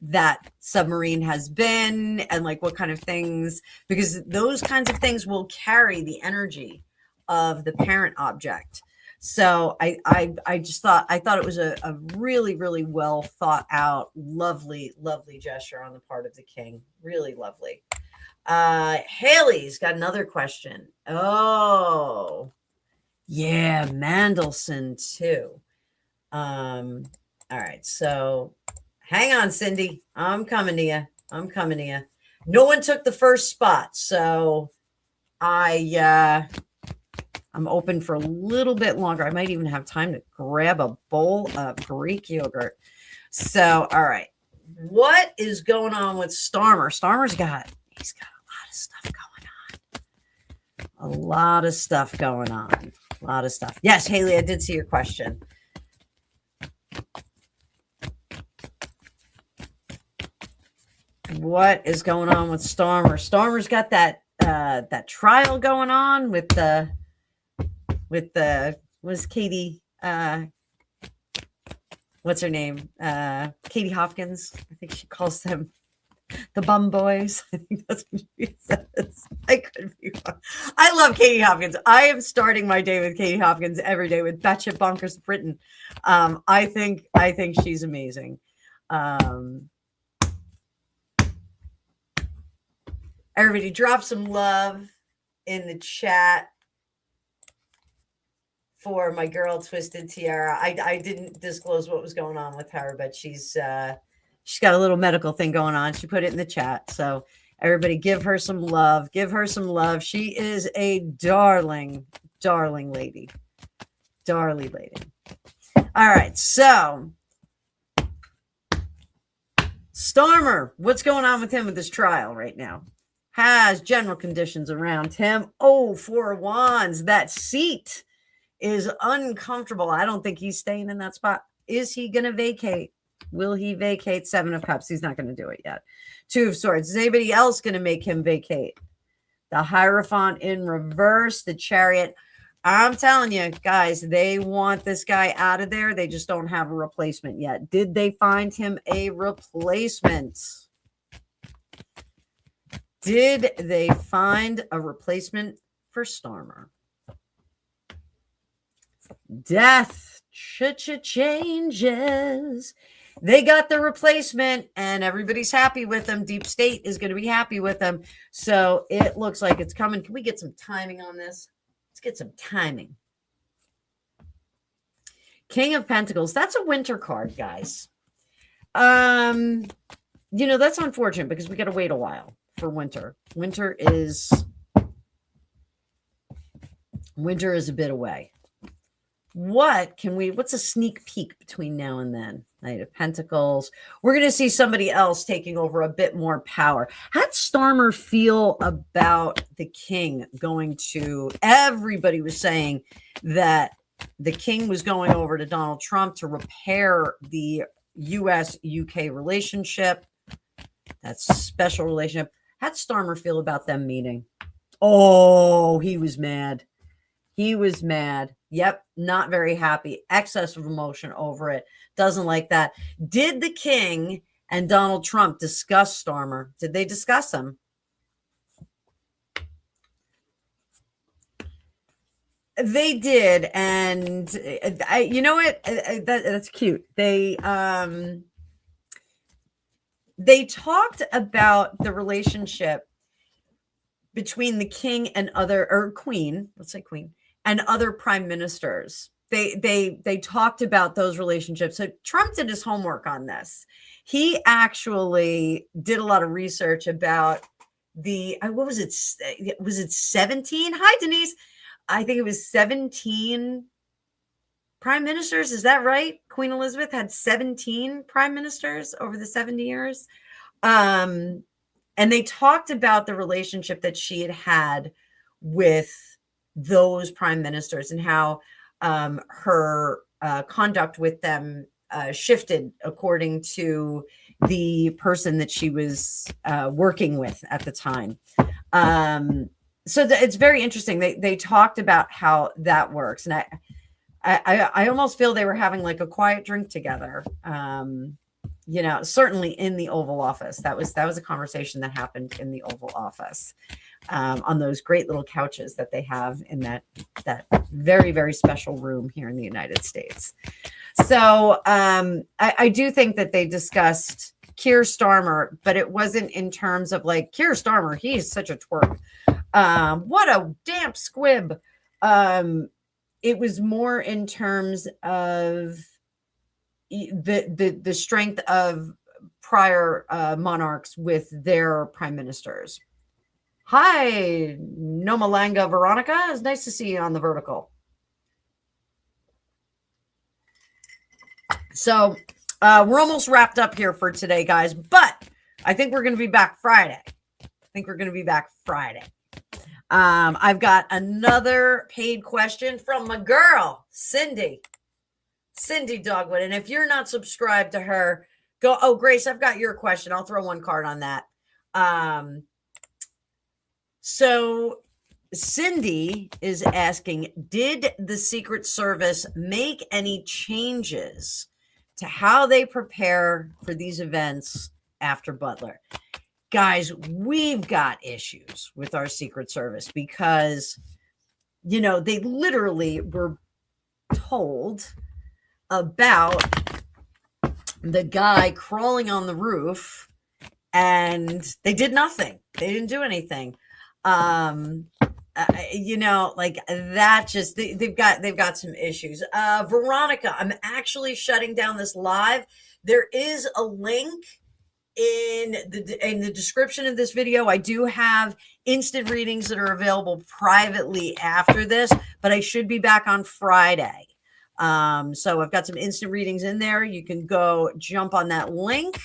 that submarine has been and like what kind of things, because those kinds of things will carry the energy of the parent object. So I just thought it was a really, really well thought out, lovely, lovely gesture on the part of the king. Really lovely. Haley's got another question. Oh, yeah, Mandelson too. All right, so hang on, Cindy. I'm coming to you. No one took the first spot, so I'm open for a little bit longer. I might even have time to grab a bowl of Greek yogurt. So, all right. What is going on with Starmer? Starmer's got a lot of stuff going on. A lot of stuff. Yes, Haley, I did see your question. What is going on with Starmer? Starmer's got that trial going on with the was Katie what's her name? Katie Hopkins. I think she calls them the bum boys. I think that's what she says. I could be wrong. I love Katie Hopkins. I am starting my day with Katie Hopkins every day with Batshit Bonkers Britain. I think she's amazing. Everybody drop some love in the chat for my girl Twisted Tiara. I didn't disclose what was going on with her, but she's got a little medical thing going on. She put it in the chat. So everybody give her some love. She is a darling lady. Darling lady. All right. So Starmer, what's going on with him with this trial right now? Has general conditions around him. Oh, 4 of Wands. That seat is uncomfortable. I don't think he's staying in that spot. Is he going to vacate? Will he vacate? 7 of Cups. He's not going to do it yet. 2 of Swords. Is anybody else going to make him vacate? The Hierophant in reverse. The Chariot. I'm telling you, guys, they want this guy out of there. They just don't have a replacement yet. Did they find him a replacement? Did they find a replacement for Starmer? Death changes. They got the replacement and everybody's happy with them. Deep State is going to be happy with them. So it looks like it's coming. Can we get some timing on this? Let's get some timing. King of Pentacles. That's a winter card, guys. That's unfortunate because we got to wait a while for winter. Winter is Winter is a bit away. What's a sneak peek between now and then? Knight of Pentacles. We're going to see somebody else taking over a bit more power. How'd Starmer feel about the king going to, everybody was saying that the king was going over to Donald Trump to repair the US-UK relationship. That's a special relationship. How'd Starmer feel about them meeting? Oh, he was mad. He was mad. Yep, not very happy. Excess of emotion over it. Doesn't like that. Did the king and Donald Trump discuss Starmer? Did they discuss him? They did, and you know what? That's cute. They talked about the relationship between the king and queen. Let's say queen. And other prime ministers. They talked about those relationships. So Trump did his homework on this. He actually did a lot of research about what was it? Was it 17? Hi, Denise. I think it was 17 prime ministers. Is that right? Queen Elizabeth had 17 prime ministers over the 70 years. And they talked about the relationship that she had with those prime ministers and how her conduct with them shifted according to the person that she was working with at the time. So it's very interesting. They talked about how that works. And I almost feel they were having like a quiet drink together. You know, certainly in the Oval Office. That was a conversation that happened in the Oval Office. On those great little couches that they have in that very, very special room here in the United States. So I do think that they discussed Keir Starmer, but it wasn't in terms of like Keir Starmer, he's such a twerp. What a damp squib. It was more in terms of the strength of prior monarchs with their prime ministers. Hi, Nomalanga Veronica. It's nice to see you on the vertical. So we're almost wrapped up here for today, guys, but I think we're going to be back Friday. I've got another paid question from my girl, Cindy Dogwood. And if you're not subscribed to her, go. Oh, Grace, I've got your question. I'll throw one card on that. So Cindy is asking, did the Secret Service make any changes to how they prepare for these events after Butler? Guys, we've got issues with our Secret Service because, you know, they literally were told about the guy crawling on the roof and they did nothing. They didn't do anything. You know, like that just they've got some issues. Veronica, I'm actually shutting down this live. There is a link in the description of this video. I do have instant readings that are available privately after this, but I should be back on Friday. So I've got some instant readings in there. You can go jump on that link,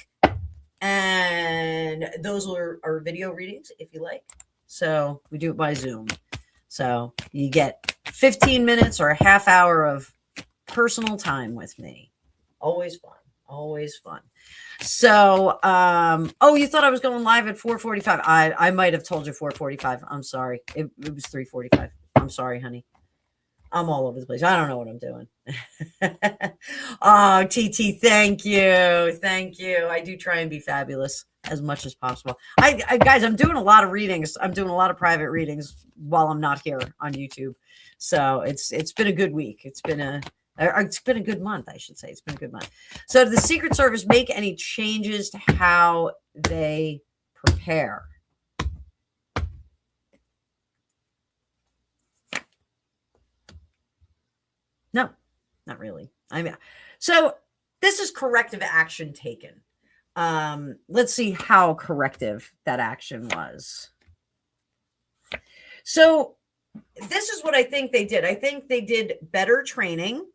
and those are video readings if you like. So we do it by Zoom. So you get 15 minutes or a half hour of personal time with me. Always fun. Always fun. So, oh, you thought I was going live at 4:45. I might have told you 4:45. I'm sorry. It was 3:45. I'm sorry, honey. I'm all over the place. I don't know what I'm doing. Oh, TT, thank you. Thank you. I do try and be fabulous as much as possible. I guys, I'm doing a lot of readings. I'm doing a lot of private readings while I'm not here on YouTube. So it's been a good week. It's been a good month, I should say. It's been a good month. So did the Secret Service make any changes to how they prepare? No, not really. I mean, so this is corrective action taken. Let's see how corrective that action was. So this is what I think they did. I think they did better training.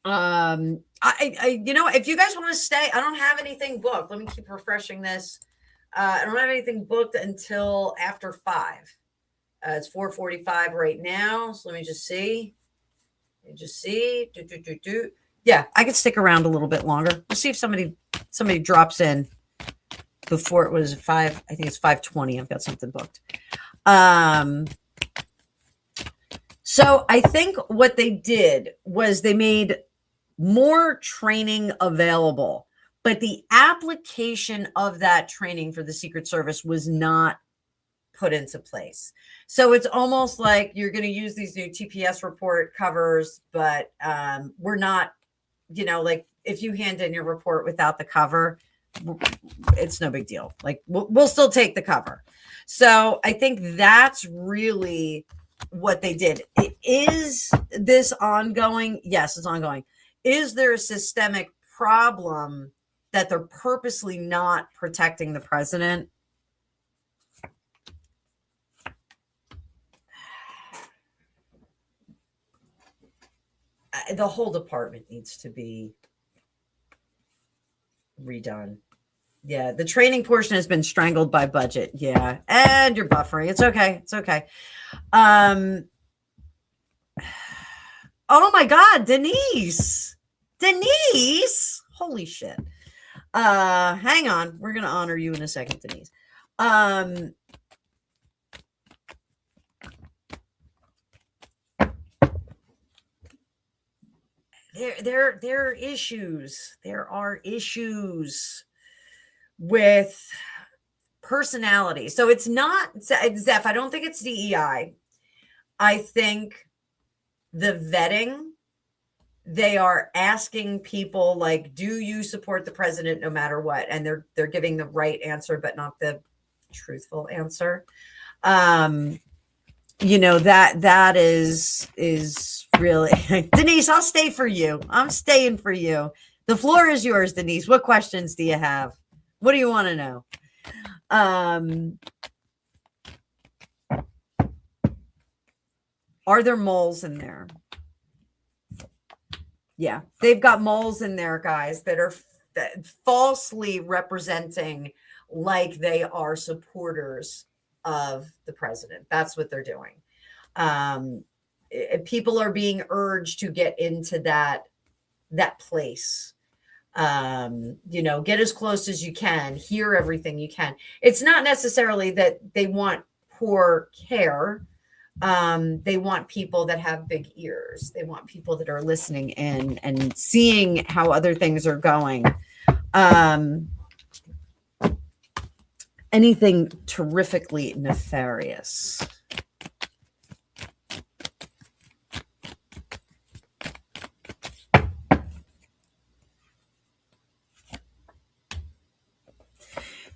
If you guys want to stay, I don't have anything booked. Let me keep refreshing this. I don't have anything booked until after 5. It's 4:45 right now. So let me just see. Yeah, I could stick around a little bit longer. We'll see if somebody drops in before it was 5. I think it's 5:20. I've got something booked. So I think what they did was they made more training available, but the application of that training for the Secret Service was not put into place. So it's almost like you're going to use these new TPS report covers, but we're not, like if you hand in your report without the cover, it's no big deal. Like we'll still take the cover. So I think that's really what they did. Is this ongoing? Yes, it's ongoing. Is there a systemic problem that they're purposely not protecting the president? The whole department needs to be redone. Yeah, the training portion has been strangled by budget. Yeah, and you're buffering. It's okay. It's okay. Oh my God, Denise. Holy shit. Hang on. We're gonna honor you in a second, Denise. There are issues. There are issues with personality. So it's not Zeph. I don't think it's DEI. I think the vetting, they are asking people like, do you support the president no matter what? And they're giving the right answer, but not the truthful answer. That is really Denise, I'll stay for you. I'm staying for you. The floor is yours, Denise. What questions do you have? What do you want to know? Are there moles in there? Yeah, they've got moles in there, guys, that are falsely representing like they are supporters of the president. That's what they're doing. People are being urged to get into that place. Get as close as you can, hear everything you can. It's not necessarily that they want poor care. They want people that have big ears. They want people that are listening in and seeing how other things are going. Anything terrifically nefarious.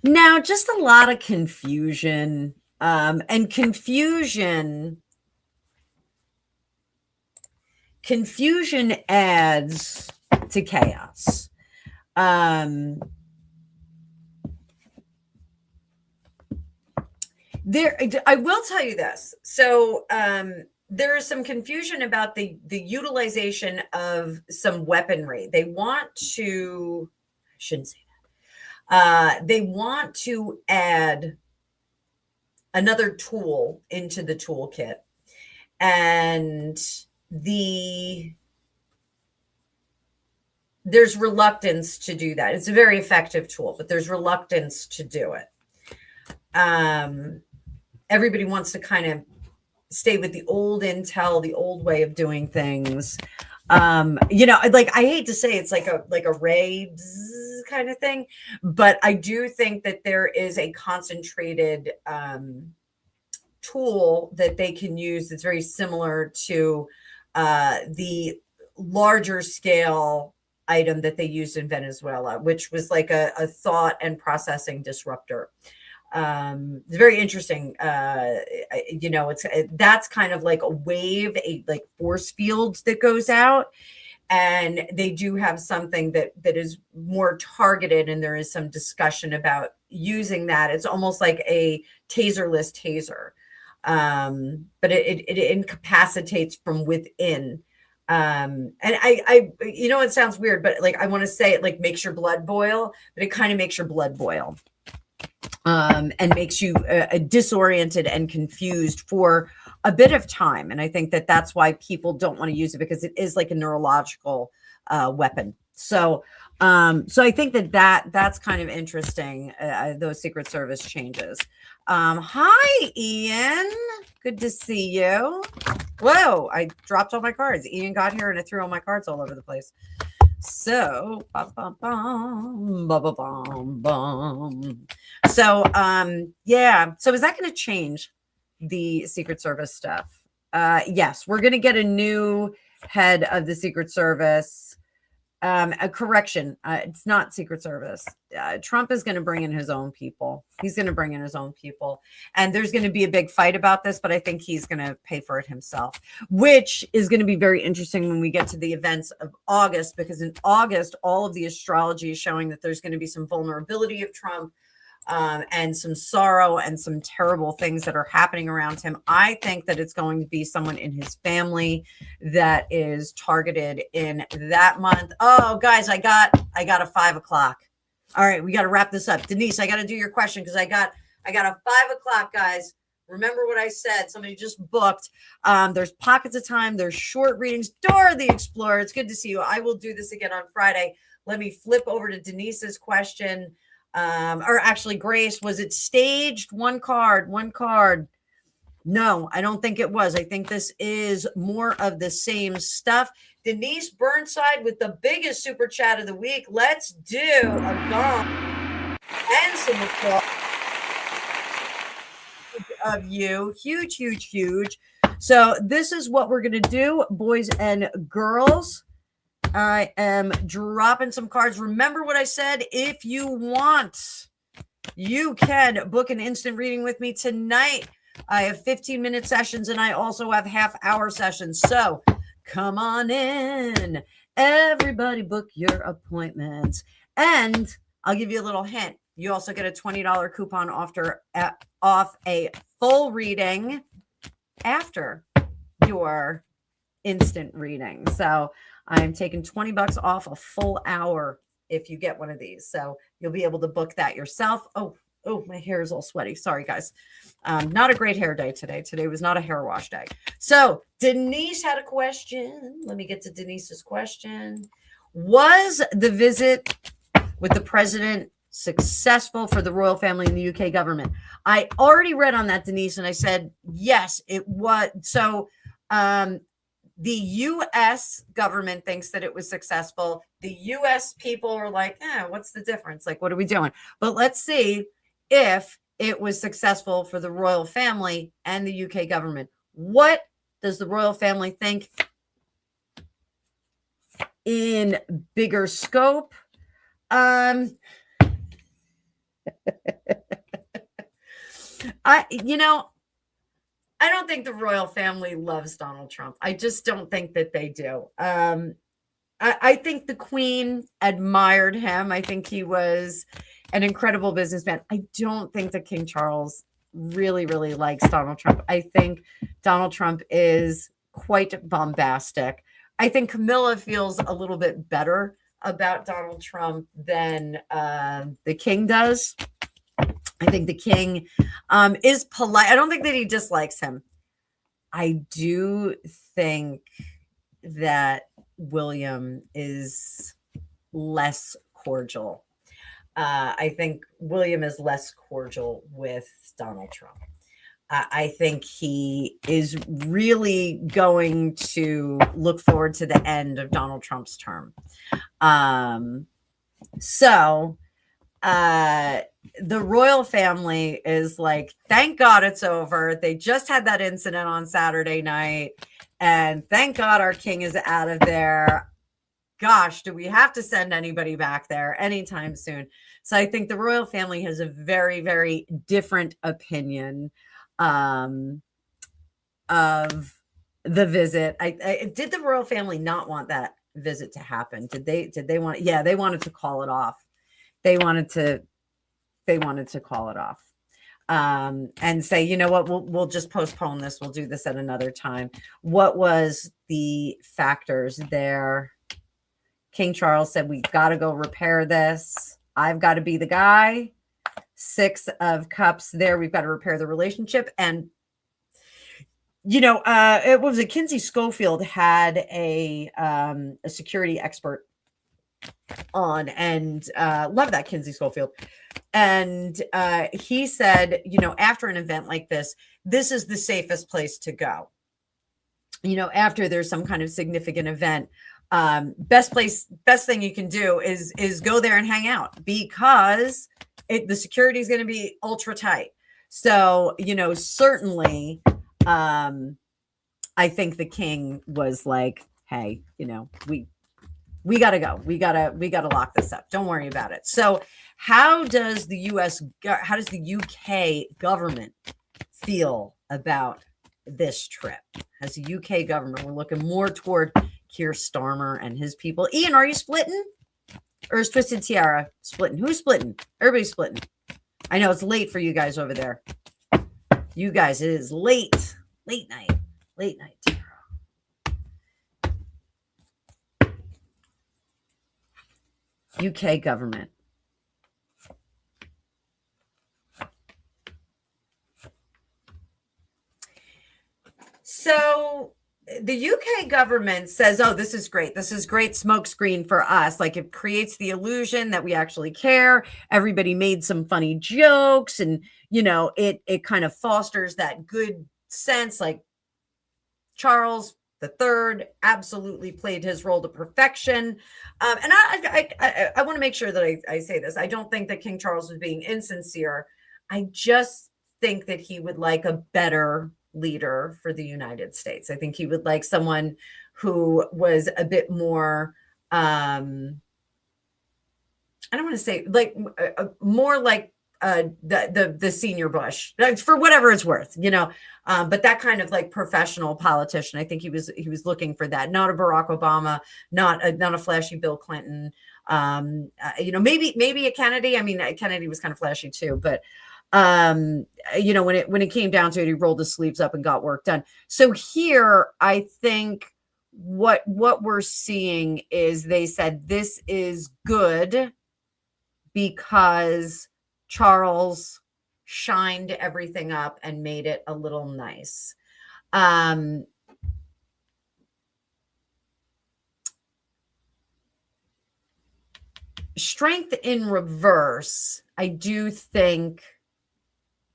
Now, just a lot of confusion. And confusion adds to chaos. I will tell you this. So there is some confusion about the utilization of some weaponry. They want to, I shouldn't say that. They want to add another tool into the toolkit, and there's reluctance to do that. It's a very effective tool, but there's reluctance to do it. Everybody wants to kind of stay with the old intel, the old way of doing things. Like I hate to say it's like a ray kind of thing, but I do think that there is a concentrated tool that they can use that's very similar to the larger scale item that they used in Venezuela, which was like a thought and processing disruptor. It's very interesting. That's kind of like a wave, like force field that goes out, and they do have something that is more targeted, and there is some discussion about using that. It's almost like a taserless taser. But it incapacitates from within. And I, you know, it sounds weird, but like I want to say it like makes your blood boil, but it kind of makes your blood boil, and makes you disoriented and confused for a bit of time. And I think that that's why people don't want to use it, because it is like a neurological weapon. So I think that's kind of interesting, those Secret Service changes. Hi, Ian. Good to see you. Whoa, I dropped all my cards. Ian got here and I threw all my cards all over the place. So, so, yeah. So is that going to change the Secret Service stuff? Yes, we're going to get a new head of the Secret Service. A correction. It's not Secret Service. Trump is going to bring in his own people. He's going to bring in his own people. And there's going to be a big fight about this, but I think he's going to pay for it himself, which is going to be very interesting when we get to the events of August, because in August, all of the astrology is showing that there's going to be some vulnerability of Trump, and some sorrow and some terrible things that are happening around him. I think that it's going to be someone in his family that is targeted in that month. Oh, guys, I got a 5 o'clock. All right, we got to wrap this up. Denise, I got to do your question because I got a 5 o'clock, guys. Remember what I said. Somebody just booked. There's pockets of time. There's short readings. Dora the Explorer, it's good to see you. I will do this again on Friday. Let me flip over to Denise's question. Or actually, Grace, was it staged? One card. No, I don't think it was. I think this is more of the same stuff. Denise Burnside with the biggest super chat of the week. Let's do a gong and some applause of you. Huge, huge, huge. So this is what we're going to do, boys and girls. I am dropping some cards. Remember what I said. If you want, you can book an instant reading with me tonight. I have 15-minute sessions and I also have half-hour sessions. So come on in. Everybody book your appointments. And I'll give you a little hint. You also get a $20 coupon off a full reading after your instant reading. So I'm taking $20 off a full hour if you get one of these. So you'll be able to book that yourself. Oh, my hair is all sweaty. Sorry, guys. Not a great hair day today. Today was not a hair wash day. So Denise had a question. Let me get to Denise's question. Was the visit with the president successful for the royal family and the UK government? I already read on that, Denise, and I said, yes, it was. So, the U.S. government thinks that it was successful. The U.S. people are like, what's the difference? Like, what are we doing? But let's see if it was successful for the royal family and the UK government. What does the royal family think in bigger scope? I don't think the royal family loves Donald Trump. I just don't think that they do. I think the Queen admired him. I think he was an incredible businessman. I don't think that King Charles really, really likes Donald Trump. I think Donald Trump is quite bombastic. I think Camilla feels a little bit better about Donald Trump than the King does. I think the King is polite. I don't think that he dislikes him. I do think that William is less cordial. I think William is less cordial with Donald Trump. I think he is really going to look forward to the end of Donald Trump's term. So the royal family is like, thank God it's over. They just had that incident on Saturday night, and thank God our king is out of there. Gosh, do we have to send anybody back there anytime soon? So I think the royal family has a very, very different opinion of the visit. I did the royal family not want that visit to happen? Did they want? Yeah, they wanted to call it off. They wanted to call it off. and say, you know what, we'll just postpone this. We'll do this at another time. What was the factors there? King Charles said, we got to go repair this. I've got to be the guy. 6 of Cups there. We've got to repair the relationship. And, it was Kinsey Schofield had a security expert on, and love that Kinsey Schofield. And he said, after an event like this is the safest place to go. After there's some kind of significant event, best thing you can do is go there and hang out, because the security is going to be ultra tight. So, certainly, I think the king was like, hey, we got to go. We got to lock this up. Don't worry about it. So how does the UK government feel about this trip? As a UK government, we're looking more toward Keir Starmer and his people. Ian, are you splitting? Or is Twisted Tiara splitting? Who's splitting? Everybody's splitting. I know it's late for you guys over there. You guys, it is late night. UK government. So the UK government says, oh, this is great. This is great smokescreen for us. Like, it creates the illusion that we actually care. Everybody made some funny jokes, and, it kind of fosters that good sense. Like, Charles the Third absolutely played his role to perfection. And I want to make sure that I say this. I don't think that King Charles was being insincere. I just think that he would like a better leader for the United States. I think he would like someone who was a bit more, I don't want to say like more like the senior Bush, for whatever it's worth, but that kind of like professional politician. I think he was looking for that, not a Barack Obama, not a flashy Bill Clinton, maybe a Kennedy. I mean, Kennedy was kind of flashy too, but when it came down to it, he rolled his sleeves up and got work done. So here, I think what we're seeing is they said this is good because Charles shined everything up and made it a little nice. Strength in reverse, I do think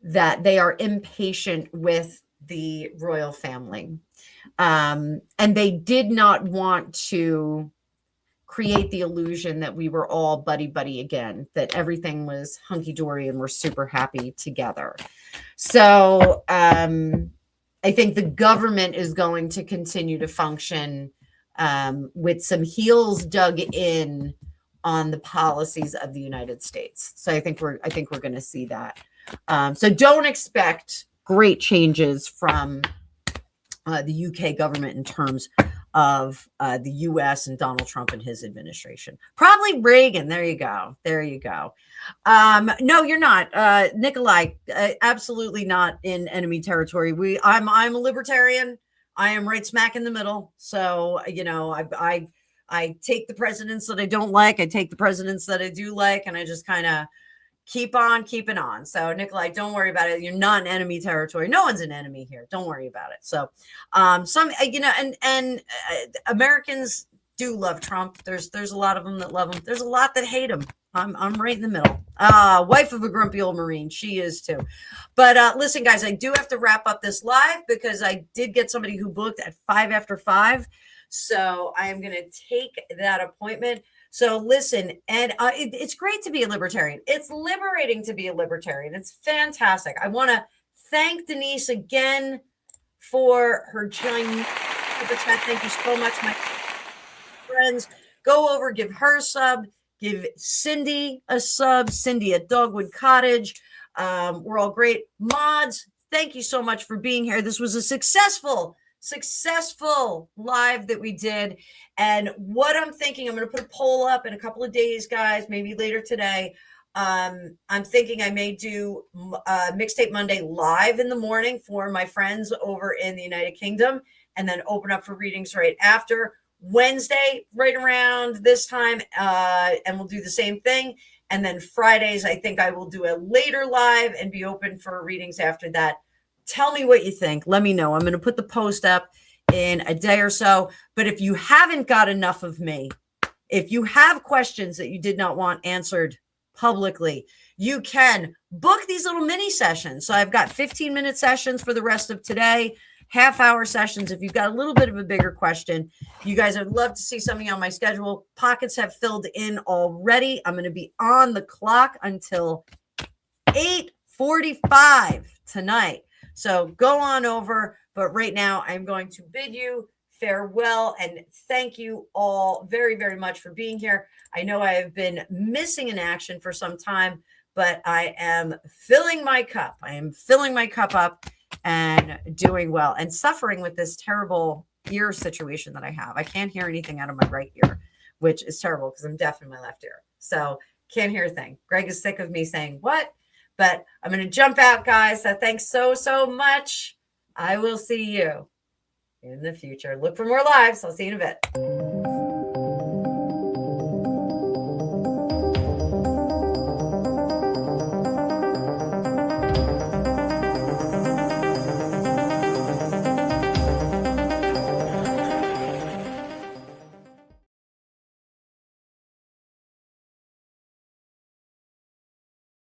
that they are impatient with the royal family. And they did not want to create the illusion that we were all buddy again, that everything was hunky-dory and we're super happy together. So I think the government is going to continue to function with some heels dug in on the policies of the United States. So I think we're going to see that. So don't expect great changes from the UK government in terms of the US and Donald Trump and his administration. Probably Reagan. There you go. No, you're not. Nikolai, absolutely not in enemy territory. I'm a libertarian. I am right smack in the middle. So, I take the presidents that I don't like. I take the presidents that I do like, and I just kind of keep on keeping on. So, Nikolai, don't worry about it. You're not in enemy territory. No one's an enemy here. Don't worry about it. So, and Americans do love Trump. There's a lot of them that love him. There's a lot that hate him. I'm right in the middle. Wife of a grumpy old Marine. She is too. But listen, guys, I do have to wrap up this live because I did get somebody who booked at 5 after 5. So I am going to take that appointment. So listen, and it's great to be a libertarian. It's liberating to be a libertarian. It's fantastic. I want to thank Denise again for her joining super chat. Thank you so much, my friends. Go over, give her a sub, give Cindy a sub, Cindy at Dogwood Cottage. We're all great. Mods, thank you so much for being here. This was a successful live that we did. And what I'm thinking, I'm going to put a poll up in a couple of days, guys, maybe later today. I'm thinking I may do Mixtape Monday live in the morning for my friends over in the United Kingdom, and then open up for readings right after. Wednesday, right around this time, and we'll do the same thing. And then Fridays, I think I will do a later live and be open for readings after that. Tell me what you think. Let me know. I'm going to put the post up in a day or so. But if you haven't got enough of me, if you have questions that you did not want answered publicly, you can book these little mini sessions. So I've got 15-minute sessions for the rest of today, half-hour sessions. If you've got a little bit of a bigger question, you guys, I'd love to see something on my schedule. Pockets have filled in already. I'm going to be on the clock until 8:45 tonight. So go on over. But right now, I'm going to bid you farewell and thank you all very, very much for being here. I know I have been missing in action for some time, but I am filling my cup. I am filling my cup up and doing well and suffering with this terrible ear situation that I have. I can't hear anything out of my right ear, which is terrible because I'm deaf in my left ear. So can't hear a thing. Greg is sick of me saying what, but I'm going to jump out, guys. So thanks so much. I will see you in the future. Look for more lives. I'll see you in a bit.